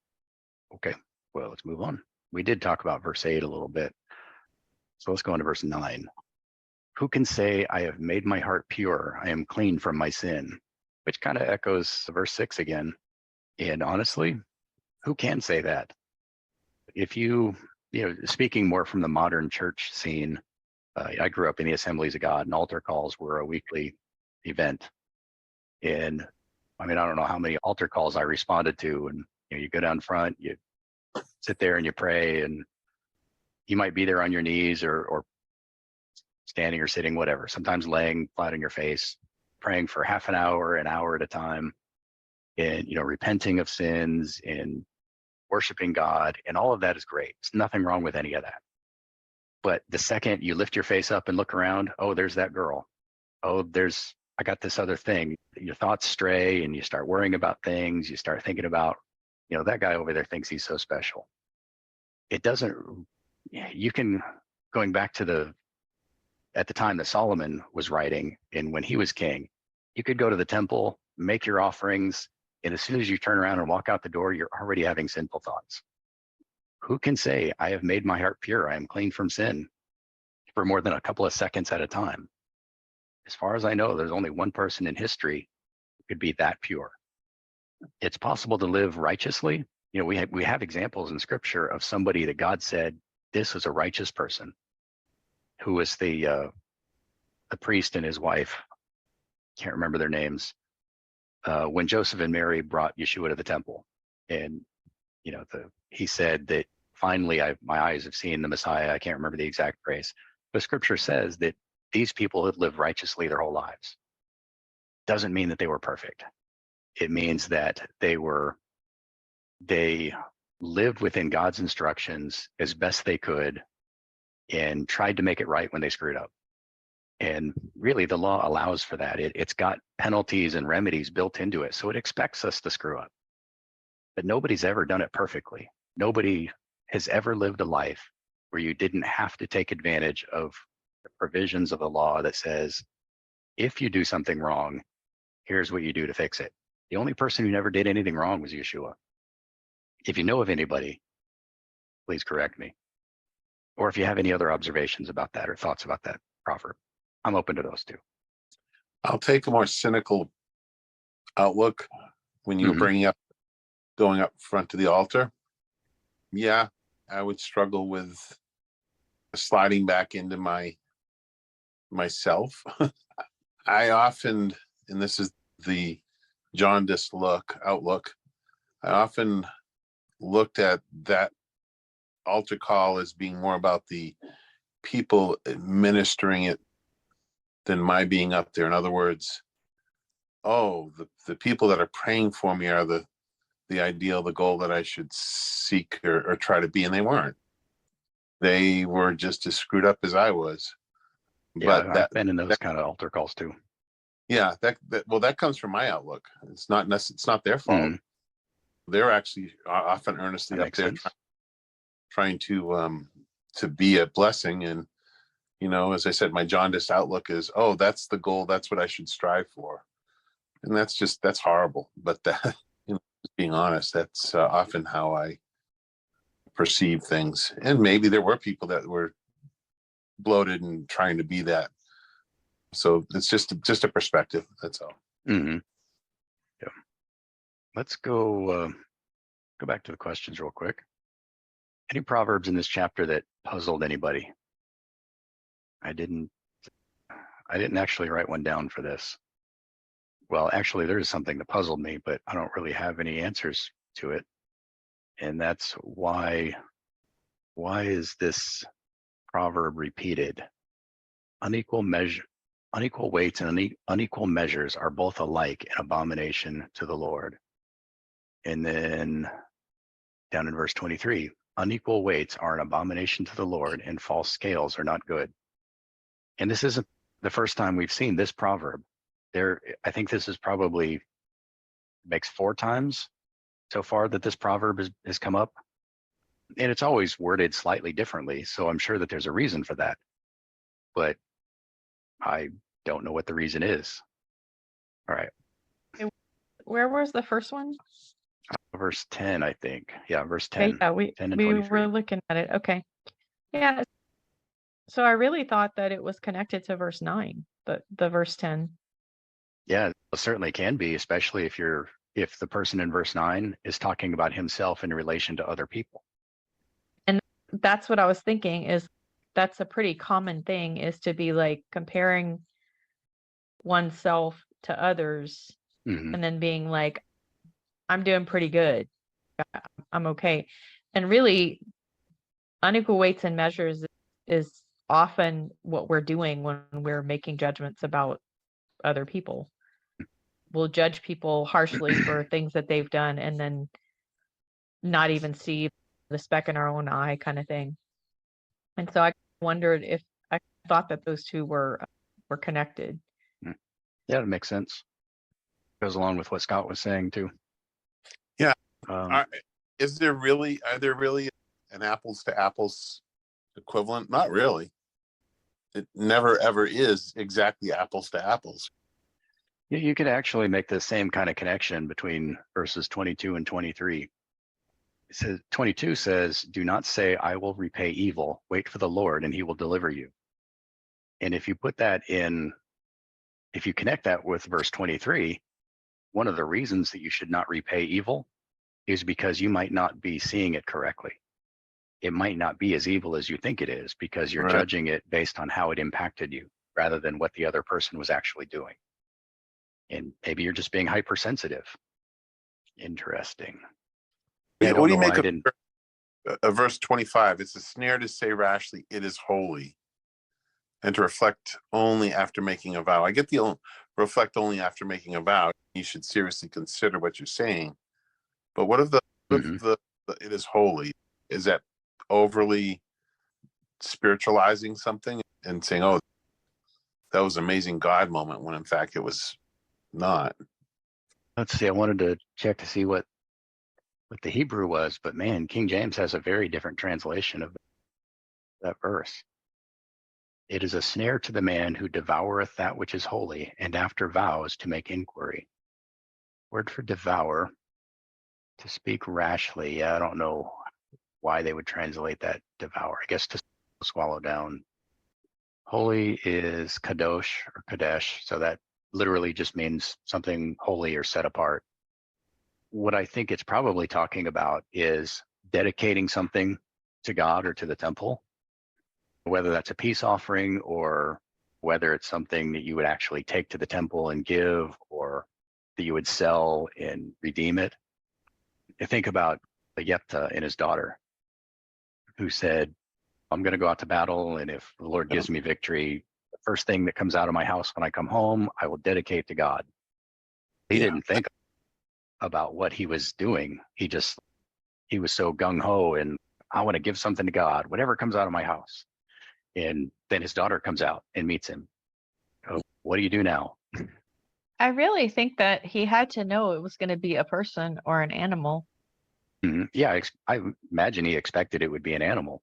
Okay, well, let's move on. We did talk about verse 8 a little bit, so let's go on to verse 9. Who can say, I have made my heart pure, I am clean from my sin? Which kind of echoes verse 6 again. And honestly, who can say that? If speaking more from the modern church scene, I grew up in the Assemblies of God, and altar calls were a weekly event. And I mean, I don't know how many altar calls I responded to. And you go down front, you sit there and you pray, and you might be there on your knees or standing or sitting, whatever, sometimes laying flat on your face, praying for half an hour at a time, and repenting of sins and worshiping God, and all of that is great. There's nothing wrong with any of that. But the second you lift your face up and look around, oh, there's that girl. Oh, I got this other thing. Your thoughts stray and you start worrying about things. You start thinking about, that guy over there thinks he's so special. It doesn't, going back to at the time that Solomon was writing and when he was king, you could go to the temple, make your offerings, and as soon as you turn around and walk out the door, you're already having sinful thoughts. Who can say, I have made my heart pure, I am clean from sin, for more than a couple of seconds at a time? As far as I know, there's only one person in history who could be that pure. It's possible to live righteously. We have examples in scripture of somebody that God said, this was a righteous person, who was the priest and his wife. Can't remember their names. When Joseph and Mary brought Yeshua to the temple, and he said that finally my eyes have seen the Messiah. I can't remember the exact phrase, but scripture says that these people had lived righteously their whole lives. Doesn't mean that they were perfect. It means that they lived within God's instructions as best they could and tried to make it right when they screwed up. And really, the law allows for that. It's got penalties and remedies built into it. So it expects us to screw up. But nobody's ever done it perfectly. Nobody has ever lived a life where you didn't have to take advantage of the provisions of the law that says, if you do something wrong, here's what you do to fix it. The only person who never did anything wrong was Yeshua. If you know of anybody, please correct me. Or if you have any other observations about that or thoughts about that proverb, I'm open to those too. I'll take a more cynical outlook when you were bringing up going up front to the altar. Yeah, I would struggle with sliding back into myself. I often, and this is the jaundiced outlook, I often looked at that altar call as being more about the people administering it than my being up there. In other words, oh, the people that are praying for me are the ideal, the goal that I should seek or try to be, and they weren't. They were just as screwed up as I was. Yeah, But I've been in those kind of altar calls too. Yeah, that comes from my outlook. It's not their fault. They're actually often earnestly up there trying to be a blessing. And as I said, my jaundiced outlook is, oh, that's the goal. That's what I should strive for. And that's horrible. But that, being honest, that's often how I perceive things. And maybe there were people that were bloated and trying to be that. So it's just a perspective. That's all. Yeah. Let's go back to the questions real quick. Any proverbs in this chapter that puzzled anybody? I didn't actually write one down for this. Well, actually, there is something that puzzled me, but I don't really have any answers to it. And that's why is this proverb repeated? Unequal weights and unequal measures are both alike an abomination to the Lord. And then down in verse 23, unequal weights are an abomination to the Lord, and false scales are not good. And this isn't the first time we've seen this proverb. I think this is probably makes 4 times so far that this proverb has come up. And it's always worded slightly differently. So I'm sure that there's a reason for that. But I don't know what the reason is. All right. Where was the first one? Verse 10, I think. Yeah, verse 10. Yeah, we 10 and 23. were looking at it. Okay. Yeah. So I really thought that it was connected to verse 9, the verse 10. Yeah, it certainly can be, especially if the person in verse 9 is talking about himself in relation to other people. And that's what I was thinking, is that's a pretty common thing, is to be like comparing oneself to others and then being like, I'm doing pretty good. I'm okay. And really, unequal weights and measures is often what we're doing when we're making judgments about other people. We'll judge people harshly for things that they've done and then not even see the speck in our own eye, kind of thing. And so I wondered if I thought that those two were connected. Yeah, it makes sense. Goes along with what Scott was saying too. Yeah. Are there really an apples to apples equivalent? Not really. It never ever is exactly apples to apples. Yeah, you could actually make the same kind of connection between verses 22 and 23. It says 22 says, "Do not say, I will repay evil. Wait for the Lord, and he will deliver you." And if you connect that with verse 23, one of the reasons that you should not repay evil is because you might not be seeing it correctly. It might not be as evil as you think it is because you're judging it based on how it impacted you rather than what the other person was actually doing. And maybe you're just being hypersensitive. Interesting. Yeah, what do you make of verse 25? It's a snare to say rashly, it is holy. and to reflect only after making a vow. I get the reflect only after making a vow. You should seriously consider what you're saying. But what if Mhm. it is holy? Is that overly spiritualizing something and saying, "Oh, that was an amazing God moment," when in fact it was not? Let's see. I wanted to check to see what the Hebrew was, but man, King James has a very different translation of that verse. It is a snare to the man who devoureth that which is holy, and after vows to make inquiry. Word for devour, to speak rashly. Yeah, I don't know why they would translate that devour. I guess to swallow down. Holy is kadosh or kadesh, so that literally just means something holy or set apart. What I think it's probably talking about is dedicating something to God or to the temple, whether that's a peace offering or whether it's something that you would actually take to the temple and give, or that you would sell and redeem it. I think about Jephthah and his daughter, who said, I'm going to go out to battle, and if the Lord gives me victory, the first thing that comes out of my house when I come home, I will dedicate to God. He didn't think about what he was doing. He was so gung-ho and I want to give something to God, whatever comes out of my house. And then his daughter comes out and meets him. Oh, what do you do now? I really think that he had to know it was going to be a person or an animal. Yeah, I imagine he expected it would be an animal.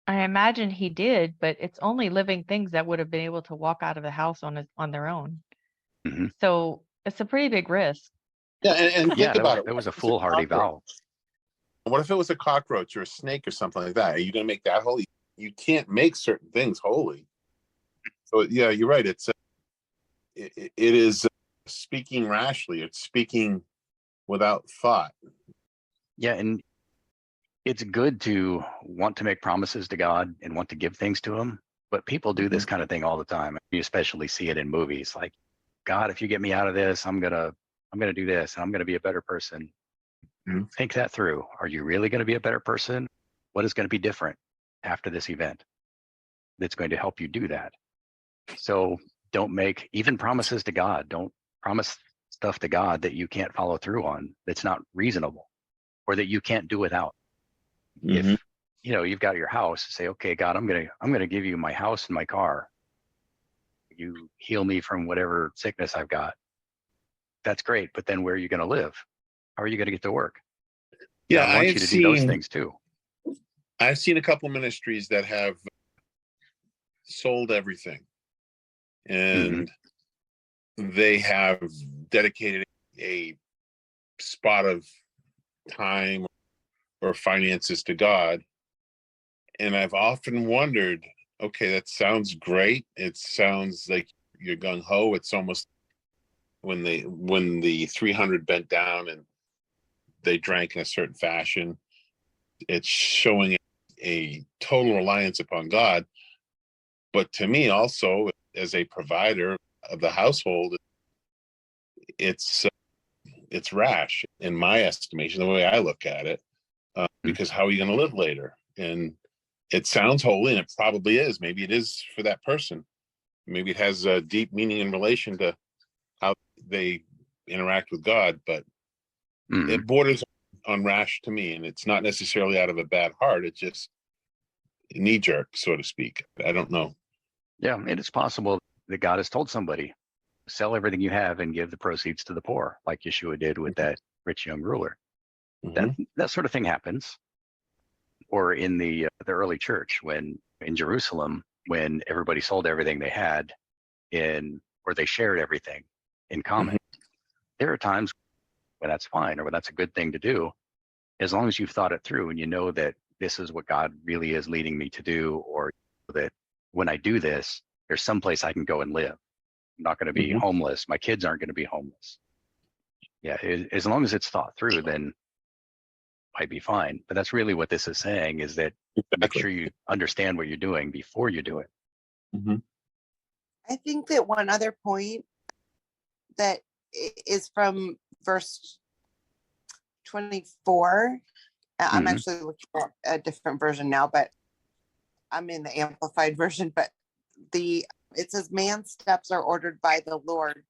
I imagine he did, but it's only living things that would have been able to walk out of the house on their own. Mm-hmm. So it's a pretty big risk. Yeah, and Yeah, think about it. that was a What if it's a foolhardy cockroach? vow. What if it was a cockroach or a snake or something like that? Are you going to make that holy? You can't make certain things holy. So yeah, you're right. It is speaking rashly. It's speaking without thought. Yeah, and it's good to want to make promises to God and want to give things to him, but people do this kind of thing all the time. You especially see it in movies, like, God, if you get me out of this, I'm gonna do this, and I'm gonna be a better person. Mhm. Think that through. Are you really going to be a better person? What is going to be different after this event that's going to help you do that? So don't make even promises to God. Don't promise stuff to God that you can't follow through on, that's not reasonable, or that you can't do without. If Mhm. you've got your house, say, okay, God, I'm gonna give you my house and my car. You heal me from whatever sickness I've got. That's great, but then where are you going to live? How are you going to get to work? Yeah, God wants you to do those things too. I've seen a couple ministries that have sold everything, Mm-hmm. and they have dedicated a spot of time or finances to God. And I've often wondered, okay, that sounds great. It sounds like you're gung ho. It's almost when the 300 bent down and they drank in a certain fashion, it's showing a total reliance upon God. But to me, also as a provider of the household, it's rash in my estimation, the way I look at it, because how are you going to live later? And it sounds holy, and it probably is. Maybe it is for that person. Maybe it has a deep meaning in relation to how they interact with God, but Mm-hmm. it borders on rash to me, and it's not necessarily out of a bad heart. It's just knee jerk, so to speak. I don't know. Yeah, and it's possible that God has told somebody, sell everything you have and give the proceeds to the poor, like Yeshua did with that rich young ruler. Mm-hmm. That sort of thing happens. Or in the early church, when in Jerusalem, when everybody sold everything they had or they shared everything in common. Mm-hmm. There are times when that's fine, or when that's a good thing to do, as long as you've thought it through and you know that this is what God really is leading me to do, or that when I do this, there's some place I can go and live. I'm not going to be Mm-hmm. homeless. My kids aren't going to be homeless. Yeah, as long as it's thought through, then might be fine. But that's really what this is saying, is that make Exactly. sure you understand what you're doing before you do it. Mm-hmm. I think that one other point that is from verse 24. I'm Mm-hmm. actually looking at a different version now, but I'm in the amplified version. But it says man's steps are ordered by the Lord.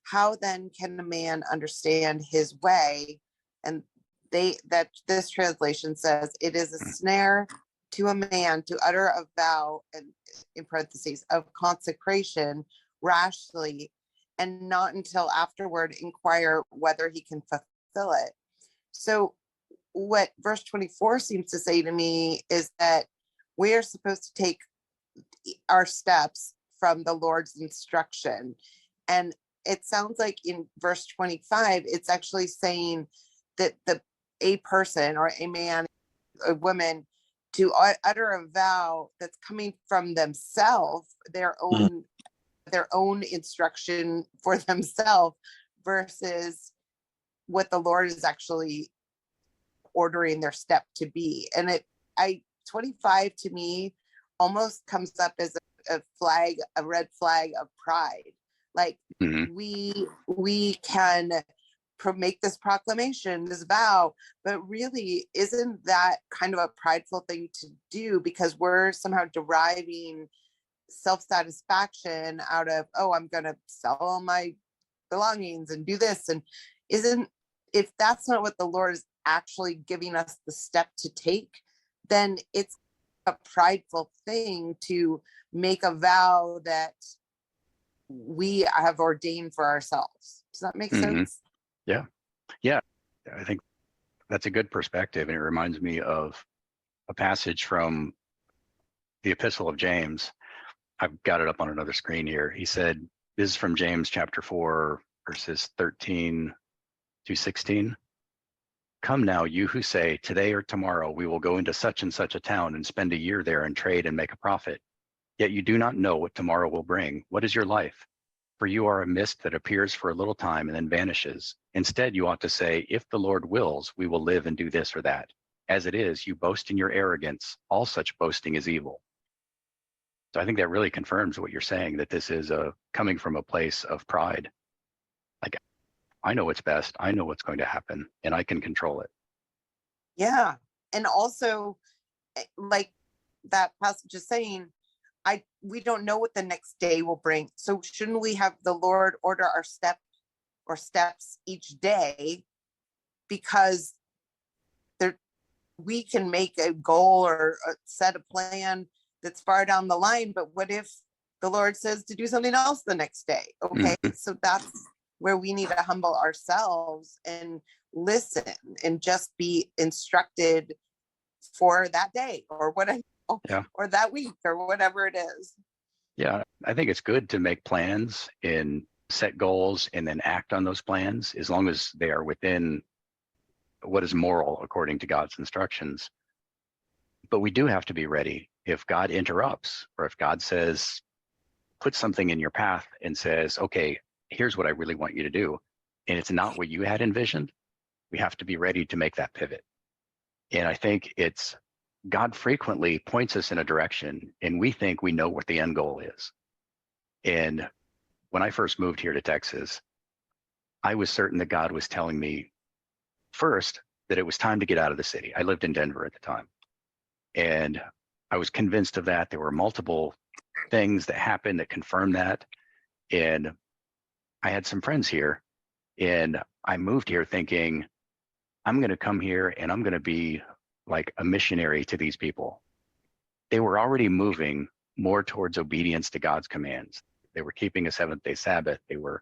How then can a man understand his way? And this translation says it is a snare to a man to utter a vow, and in parentheses, of consecration rashly, and not until afterward inquire whether he can fulfill it. So what verse 24 seems to say to me is that we are supposed to take our steps from the Lord's instruction. And it sounds like in verse 25, it's actually saying that a person or a man, a woman, to utter a vow that's coming from themselves, their own instruction for themselves, versus what the Lord is actually ordering their step to be. And 25 to me almost comes up as a red flag of pride. Like we can make this proclamation, this vow, but really isn't that kind of a prideful thing to do, because we're somehow deriving self-satisfaction out of, oh, I'm going to sell all my belongings and do this. And if that's not what the Lord is actually giving us the step to take, then it's a prideful thing to make a vow that we have ordained for ourselves. Does that make sense? Yeah. I think that's a good perspective. And it reminds me of a passage from the Epistle of James. I've got it up on another screen here. He said, this is from James chapter 4, verses 13 to 16. Come now, you who say, today or tomorrow we will go into such and such a town and spend a year there and trade and make a profit. Yet you do not know what tomorrow will bring. What is your life? For you are a mist that appears for a little time and then vanishes. Instead, you ought to say, if the Lord wills, we will live and do this or that. As it is, you boast in your arrogance. All such boasting is evil. So I think that really confirms what you're saying, that this is coming from a place of pride. Like, I know what's best. I know what's going to happen, and I can control it. Yeah. And also, like that passage is saying, we don't know what the next day will bring. So shouldn't we have the Lord order our steps each day? Because we can make a goal or set a plan that's far down the line, but what if the Lord says to do something else the next day? Okay, so that's where we need to humble ourselves and listen and just be instructed for that day or whatever. Or that week or whatever it is. Yeah, I think it's good to make plans and set goals and then act on those plans, as long as they are within what is moral according to God's instructions. But we do have to be ready if God interrupts, or if God says, put something in your path and says, okay, here's what I really want you to do, and it's not what you had envisioned. We have to be ready to make that pivot. And I think God frequently points us in a direction, and we think we know what the end goal is. And when I first moved here to Texas, I was certain that God was telling me first that it was time to get out of the city. I lived in Denver at the time, and I was convinced of that. There were multiple things that happened that confirmed that. And I had some friends here, and I moved here thinking, I'm going to come here and I'm going to be like a missionary to these people. They were already moving more towards obedience to God's commands. They were keeping a seventh-day Sabbath. They were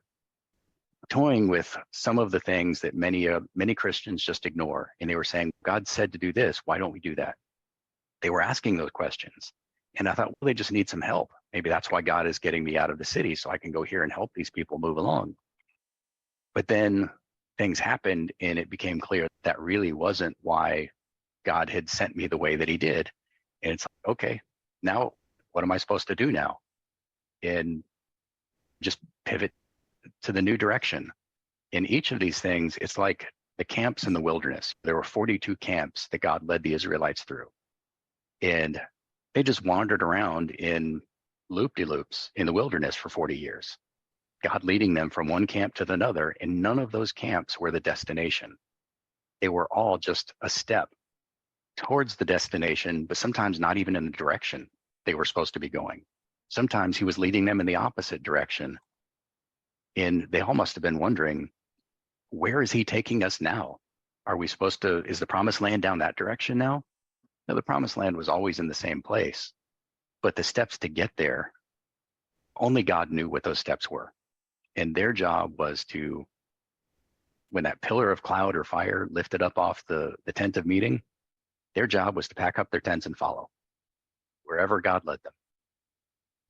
toying with some of the things that many Christians just ignore. And they were saying, God said to do this. Why don't we do that? They were asking those questions. And I thought, well, they just need some help. Maybe that's why God is getting me out of the city, so I can go here and help these people move along. But then things happened, and it became clear that really wasn't why God had sent me the way that he did. And it's like, okay, now what am I supposed to do now? And just pivot to the new direction. In each of these things, it's like the camps in the wilderness. There were 42 camps that God led the Israelites through. And they just wandered around in loop-de-loops in the wilderness for 40 years. God leading them from one camp to another, and none of those camps were the destination. They were all just a step towards the destination, but sometimes not even in the direction they were supposed to be going. Sometimes he was leading them in the opposite direction. And they all must have been wondering, where is he taking us now? Are we supposed to, is the promised land down that direction now? No, the promised land was always in the same place, but the steps to get there, only God knew what those steps were. And their job was to, when that pillar of cloud or fire lifted up off the tent of meeting, their job was to pack up their tents and follow wherever God led them,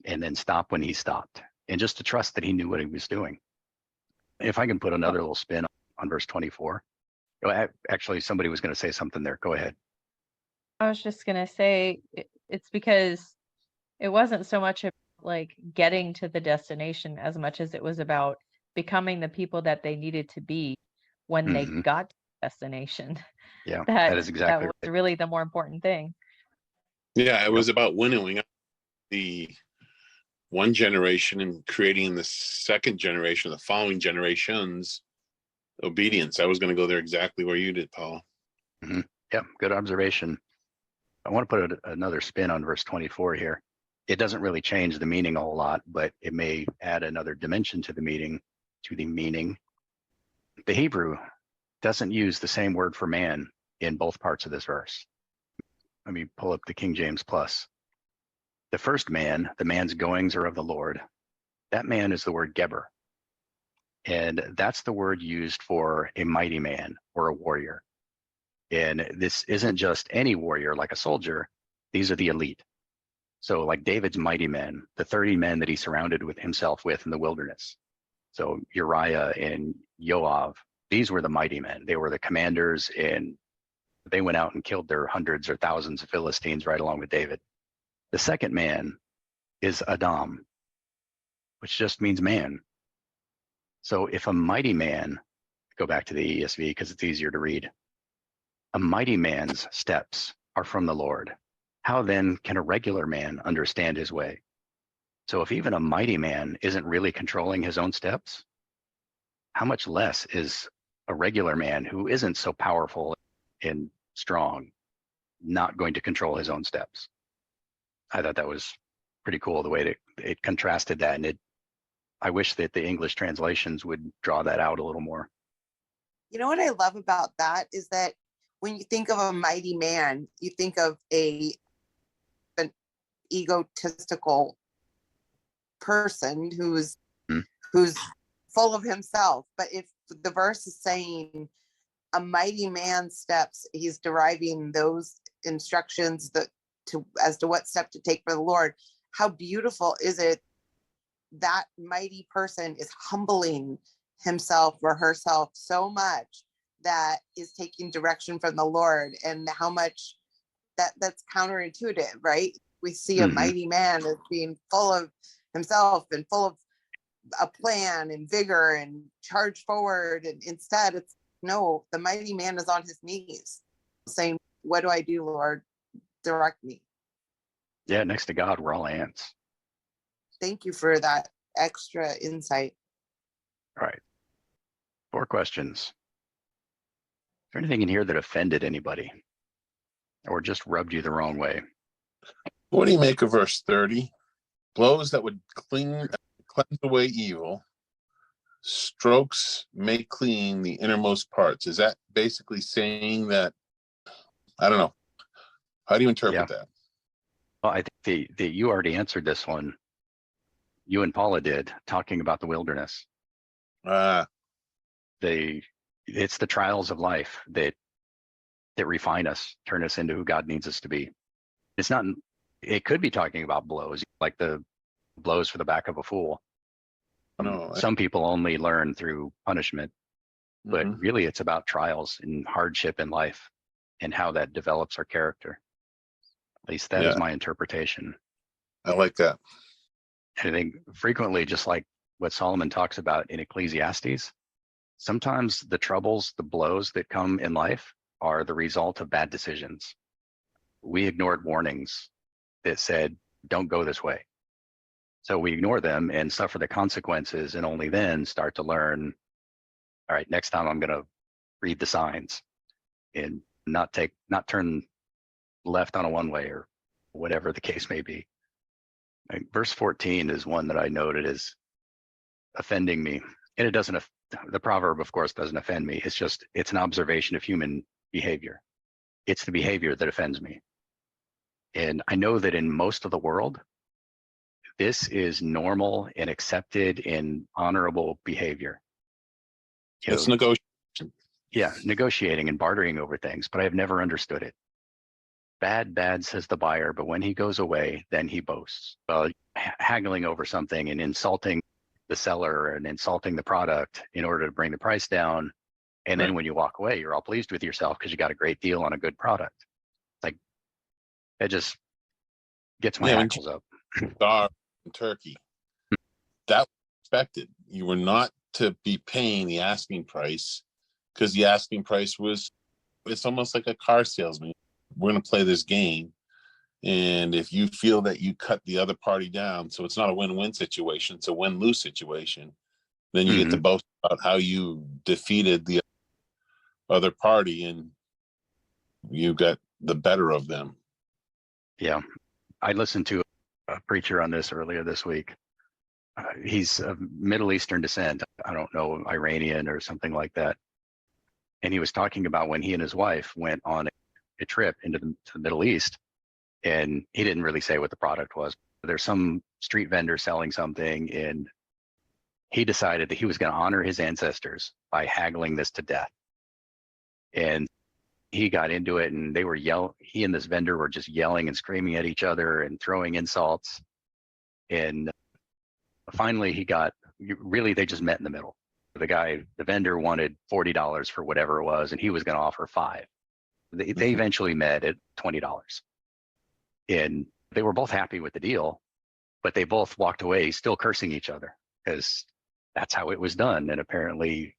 and then stop when he stopped, and just to trust that he knew what he was doing. If I can put another little spin on verse 24. Actually, somebody was going to say something there. Go ahead. I was just going to say it's because it wasn't so much about like getting to the destination as much as it was about becoming the people that they needed to be when they got to the destination. Yeah, that is exactly was right. really the more important thing. Yeah, it was about winnowing out the one generation and creating the second generation, the following generations, obedience. I was going to go there exactly where you did, Paul. Yeah, good observation. I want to put another spin on verse 24 here. It doesn't really change the meaning a whole lot, but it may add another dimension to the meaning. The Hebrew doesn't use the same word for man in both parts of this verse. Let me pull up the King James Plus. The first man, the man's goings are of the Lord. That man is the word Geber. And that's the word used for a mighty man or a warrior. And this isn't just any warrior like a soldier. These are the elite. So like David's mighty men, the 30 men that he surrounded with himself with in the wilderness. So Uriah and Joab, these were the mighty men. They were the commanders, and they went out and killed their hundreds or thousands of Philistines right along with David. The second man is Adam, which just means man. So if a mighty man, go back to the ESV because it's easier to read, a mighty man's steps are from the Lord. How then can a regular man understand his way? So if even a mighty man isn't really controlling his own steps, how much less is a regular man who isn't so powerful and strong not going to control his own steps? I thought that was pretty cool the way it contrasted that, and I wish that the English translations would draw that out a little more. You know what I love about that is that when you think of a mighty man, you think of an egotistical person who's full of himself. But if the verse is saying a mighty man's steps, he's deriving those instructions as to what step to take for the Lord. How beautiful is it that mighty person is humbling himself or herself so much that is taking direction from the Lord, and how much that's counterintuitive, right? We see a mighty man as being full of himself and full of a plan and vigor and charge forward, and instead it's no, the mighty man is on his knees saying, what do I do, Lord? Direct me. Yeah, next to God, we're all ants. Thank you for that extra insight. All right. 4 questions. Is there anything in here that offended anybody or just rubbed you the wrong way? What do you make of verse 30? Blows that would cleanse away evil, strokes make clean the innermost parts. Is that basically saying that? I don't know. How do you interpret that? Well, I think that you already answered this one. You and Paula did, talking about the wilderness. It's the trials of life that refine us, turn us into who God needs us to be. It's not. It could be talking about blows, like the blows for the back of a fool. Some people only learn through punishment, but really it's about trials and hardship in life and how that develops our character. At least that is my interpretation. I like that. And I think frequently, just like what Solomon talks about in Ecclesiastes, sometimes the troubles, the blows that come in life are the result of bad decisions. We ignored warnings that said, don't go this way. So we ignore them and suffer the consequences, and only then start to learn, all right, next time I'm going to read the signs and not turn left on a one-way or whatever the case may be. Like, verse 14 is one that I noted as offending me. And it doesn't, the proverb, of course, doesn't offend me. It's an observation of human behavior. It's the behavior that offends me. And I know that in most of the world, this is normal and accepted and honorable behavior. It's negotiation. Yeah, negotiating and bartering over things, but I've never understood it. Bad, says the buyer, but when he goes away, then he boasts. Haggling over something and insulting the seller and insulting the product in order to bring the price down. And then when you walk away, you're all pleased with yourself because you got a great deal on a good product. Like, it just gets my hackles up. Star in Turkey, that was expected. You were not to be paying the asking price, because the asking price it's almost like a car salesman. We're going to play this game, and if you feel that you cut the other party down, so it's not a win-win situation, it's a win-lose situation, then you get to boast about how you defeated the other party and you got the better of them. Yeah, I listened to a preacher on this earlier this week. He's of Middle Eastern descent. I don't know, Iranian or something like that. And he was talking about when he and his wife went on a trip into the Middle East, and he didn't really say what the product was. There's some street vendor selling something, and he decided that he was going to honor his ancestors by haggling this to death. And he got into it, and he and this vendor were just yelling and screaming at each other and throwing insults. And finally they just met in the middle. The vendor wanted $40 for whatever it was, and he was going to offer $5. They eventually met at $20. And they were both happy with the deal, but they both walked away still cursing each other, because that's how it was done. And apparently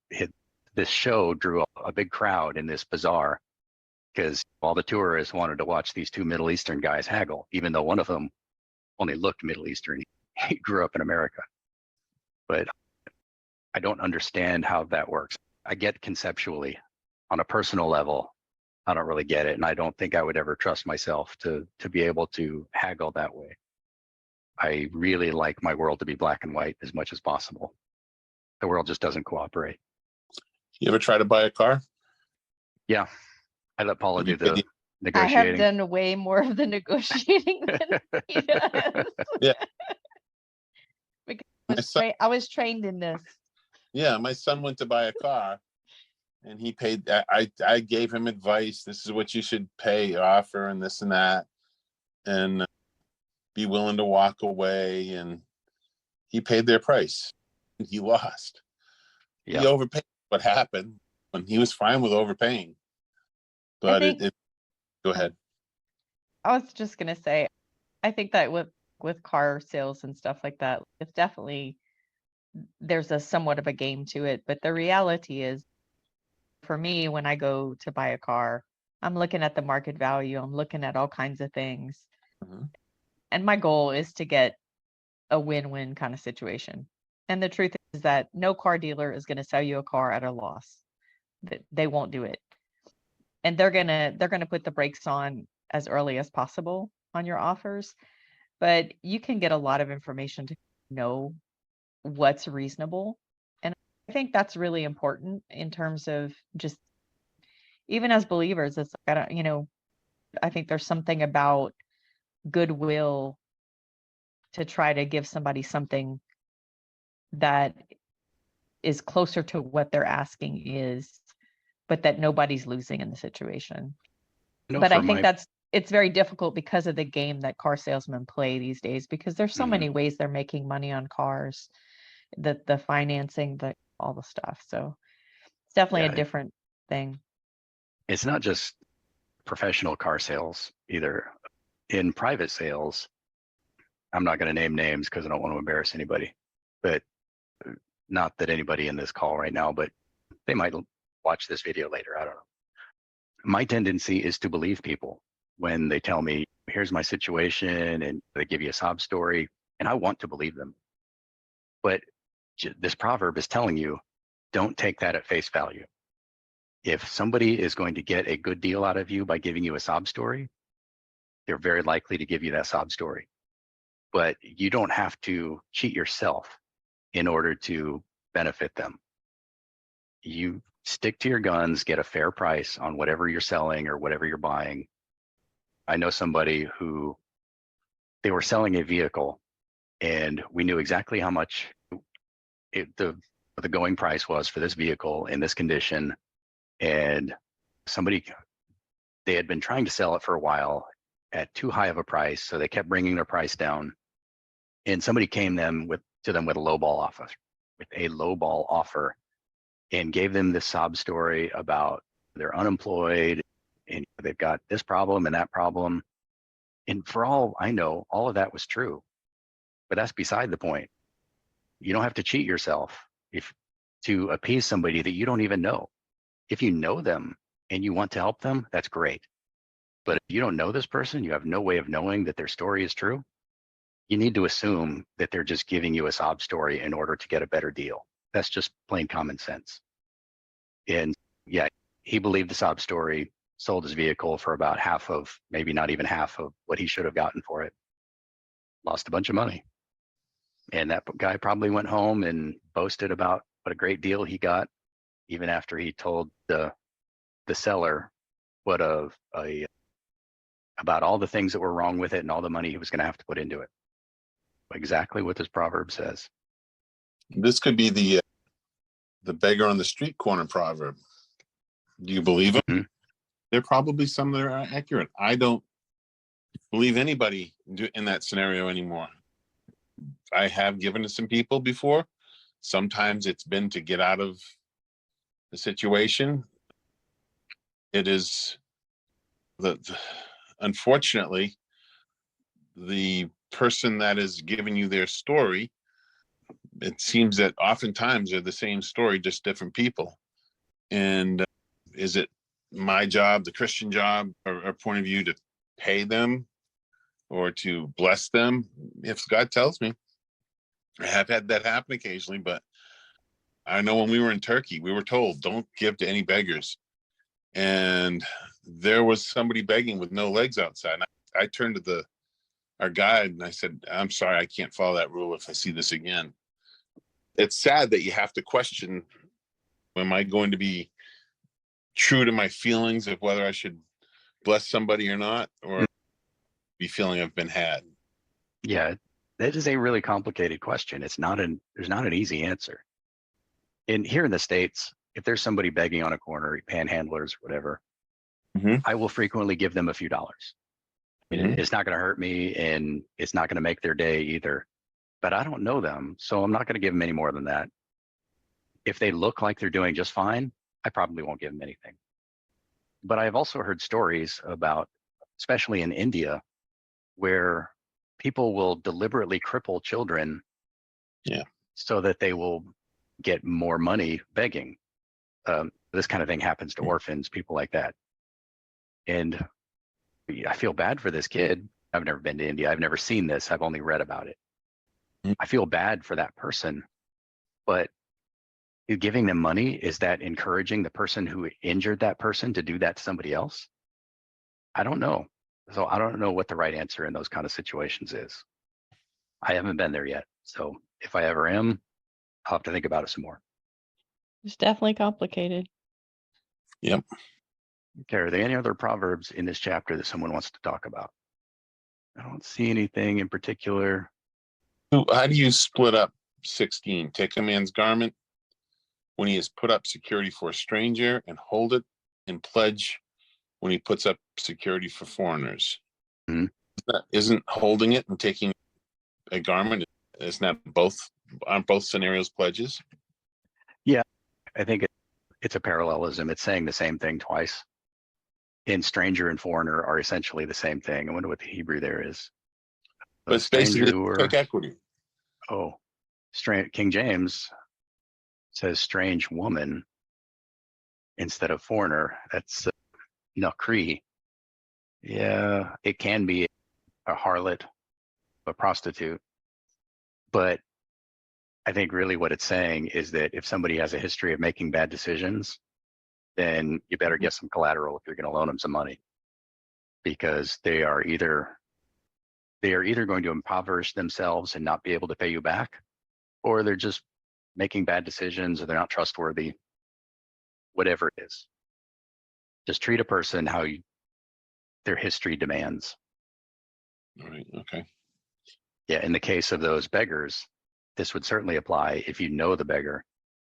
this show drew a big crowd in this bazaar, because all the tourists wanted to watch these two Middle Eastern guys haggle, even though one of them only looked Middle Eastern. He grew up in America. But I don't understand how that works. I get conceptually. On a personal level, I don't really get it. And I don't think I would ever trust myself to be able to haggle that way. I really like my world to be black and white as much as possible. The world just doesn't cooperate. You ever try to buy a car? Yeah. I let Paula do the I have negotiating. done way more of the negotiating than he does. Yeah. Because I was trained in this. Yeah, my son went to buy a car, and he paid. I gave him advice. This is what you should offer, and this and that, and be willing to walk away. And he paid their price. He lost. Yeah. He overpaid. What happened? And he was fine with overpaying. But go ahead. I was just gonna say, I think that with car sales and stuff like that, it's definitely, there's a somewhat of a game to it. But the reality is, for me, when I go to buy a car, I'm looking at the market value. I'm looking at all kinds of things. And my goal is to get a win-win kind of situation. And the truth is that no car dealer is going to sell you a car at a loss. They won't do it. And they're going to put the brakes on as early as possible on your offers. But you can get a lot of information to know what's reasonable. And I think that's really important in terms of just, even as believers, it's like, I think there's something about goodwill to try to give somebody something that is closer to what they're asking is, but that nobody's losing in the situation. But I think it's very difficult because of the game that car salesmen play these days, because there's so many ways they're making money on cars, the financing, all the stuff. So it's definitely a different thing. It's not just professional car sales either. In private sales, I'm not going to name names because I don't want to embarrass anybody, but not that anybody in this call right now, but they might watch this video later. I don't know. My tendency is to believe people when they tell me, here's my situation, and they give you a sob story, and I want to believe them. But this proverb is telling you, don't take that at face value. If somebody is going to get a good deal out of you by giving you a sob story, they're very likely to give you that sob story. but you don't have to cheat yourself in order to benefit them. You stick to your guns, get a fair price on whatever you're selling or whatever you're buying. I know somebody who they were selling a vehicle, and we knew exactly how much the going price was for this vehicle in this condition. And they had been trying to sell it for a while at too high of a price, so they kept bringing their price down. And somebody came to them with a lowball offer, and gave them this sob story about they're unemployed and they've got this problem and that problem. And for all I know, all of that was true, but that's beside the point. You don't have to cheat yourself to appease somebody that you don't even know. If you know them and you want to help them, that's great. But if you don't know this person, you have no way of knowing that their story is true. You need to assume that they're just giving you a sob story in order to get a better deal. That's just plain common sense. And yeah, he believed the sob story, sold his vehicle for about half of, maybe not even half of what he should have gotten for it. Lost a bunch of money. And that guy probably went home and boasted about what a great deal he got, even after he told the seller what about all the things that were wrong with it and all the money he was going to have to put into it. Exactly what this proverb says. This could be the beggar on the street corner proverb. Do you believe them? Mm-hmm. There are probably some that are accurate. I don't believe anybody in that scenario anymore. I have given to some people before. Sometimes it's been to get out of the situation. It is unfortunately, the person that is giving you their story, it seems that oftentimes they're the same story, just different people. And is it my job, the Christian job, or point of view, to pay them or to bless them? If God tells me. I have had that happen occasionally, but I know when we were in Turkey, we were told, don't give to any beggars. And there was somebody begging with no legs outside. And I turned to our guide and I said, I'm sorry, I can't follow that rule if I see this again. It's sad that you have to question, am I going to be true to my feelings of whether I should bless somebody or not, or be feeling I've been had? Yeah, that is a really complicated question. There's not an easy answer. Here in the States, if there's somebody begging on a corner, panhandlers, whatever, I will frequently give them a few dollars. It's not going to hurt me, and it's not going to make their day either. But I don't know them, so I'm not going to give them any more than that. If they look like they're doing just fine, I probably won't give them anything. But I've also heard stories about, especially in India, where people will deliberately cripple children, so that they will get more money begging. This kind of thing happens to orphans, people like that. And I feel bad for this kid. I've never been to India. I've never seen this. I've only read about it. I feel bad for that person, but giving them money, is that encouraging the person who injured that person to do that to somebody else? I don't know. So I don't know what the right answer in those kind of situations is. I haven't been there yet. So if I ever am, I'll have to think about it some more. It's definitely complicated. Yep. Okay, are there any other proverbs in this chapter that someone wants to talk about? I don't see anything in particular. How do you split up 16? Take a man's garment when he has put up security for a stranger, and hold it in pledge when he puts up security for foreigners. Isn't holding it and taking a garment, isn't that aren't both scenarios pledges? Yeah, I think it's a parallelism. It's saying the same thing twice. And stranger and foreigner are essentially the same thing. I wonder what the Hebrew there is. But it's basically take equity. Oh, King James says strange woman instead of foreigner. That's Nakri. Yeah, it can be a harlot, a prostitute. But I think really what it's saying is that if somebody has a history of making bad decisions, then you better get some collateral if you're going to loan them some money, because they are either they are either going to impoverish themselves and not be able to pay you back, or they're just making bad decisions, or they're not trustworthy, whatever it is. Just treat a person how their history demands. All right. Okay. Yeah, in the case of those beggars, this would certainly apply if you know the beggar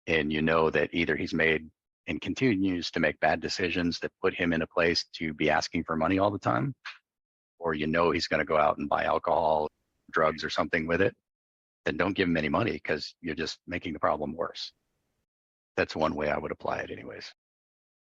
and you know that either he's made and continues to make bad decisions that put him in a place to be asking for money all the time, or you know he's going to go out and buy alcohol, drugs, or something with it, then don't give him any money because you're just making the problem worse. That's one way I would apply it anyways.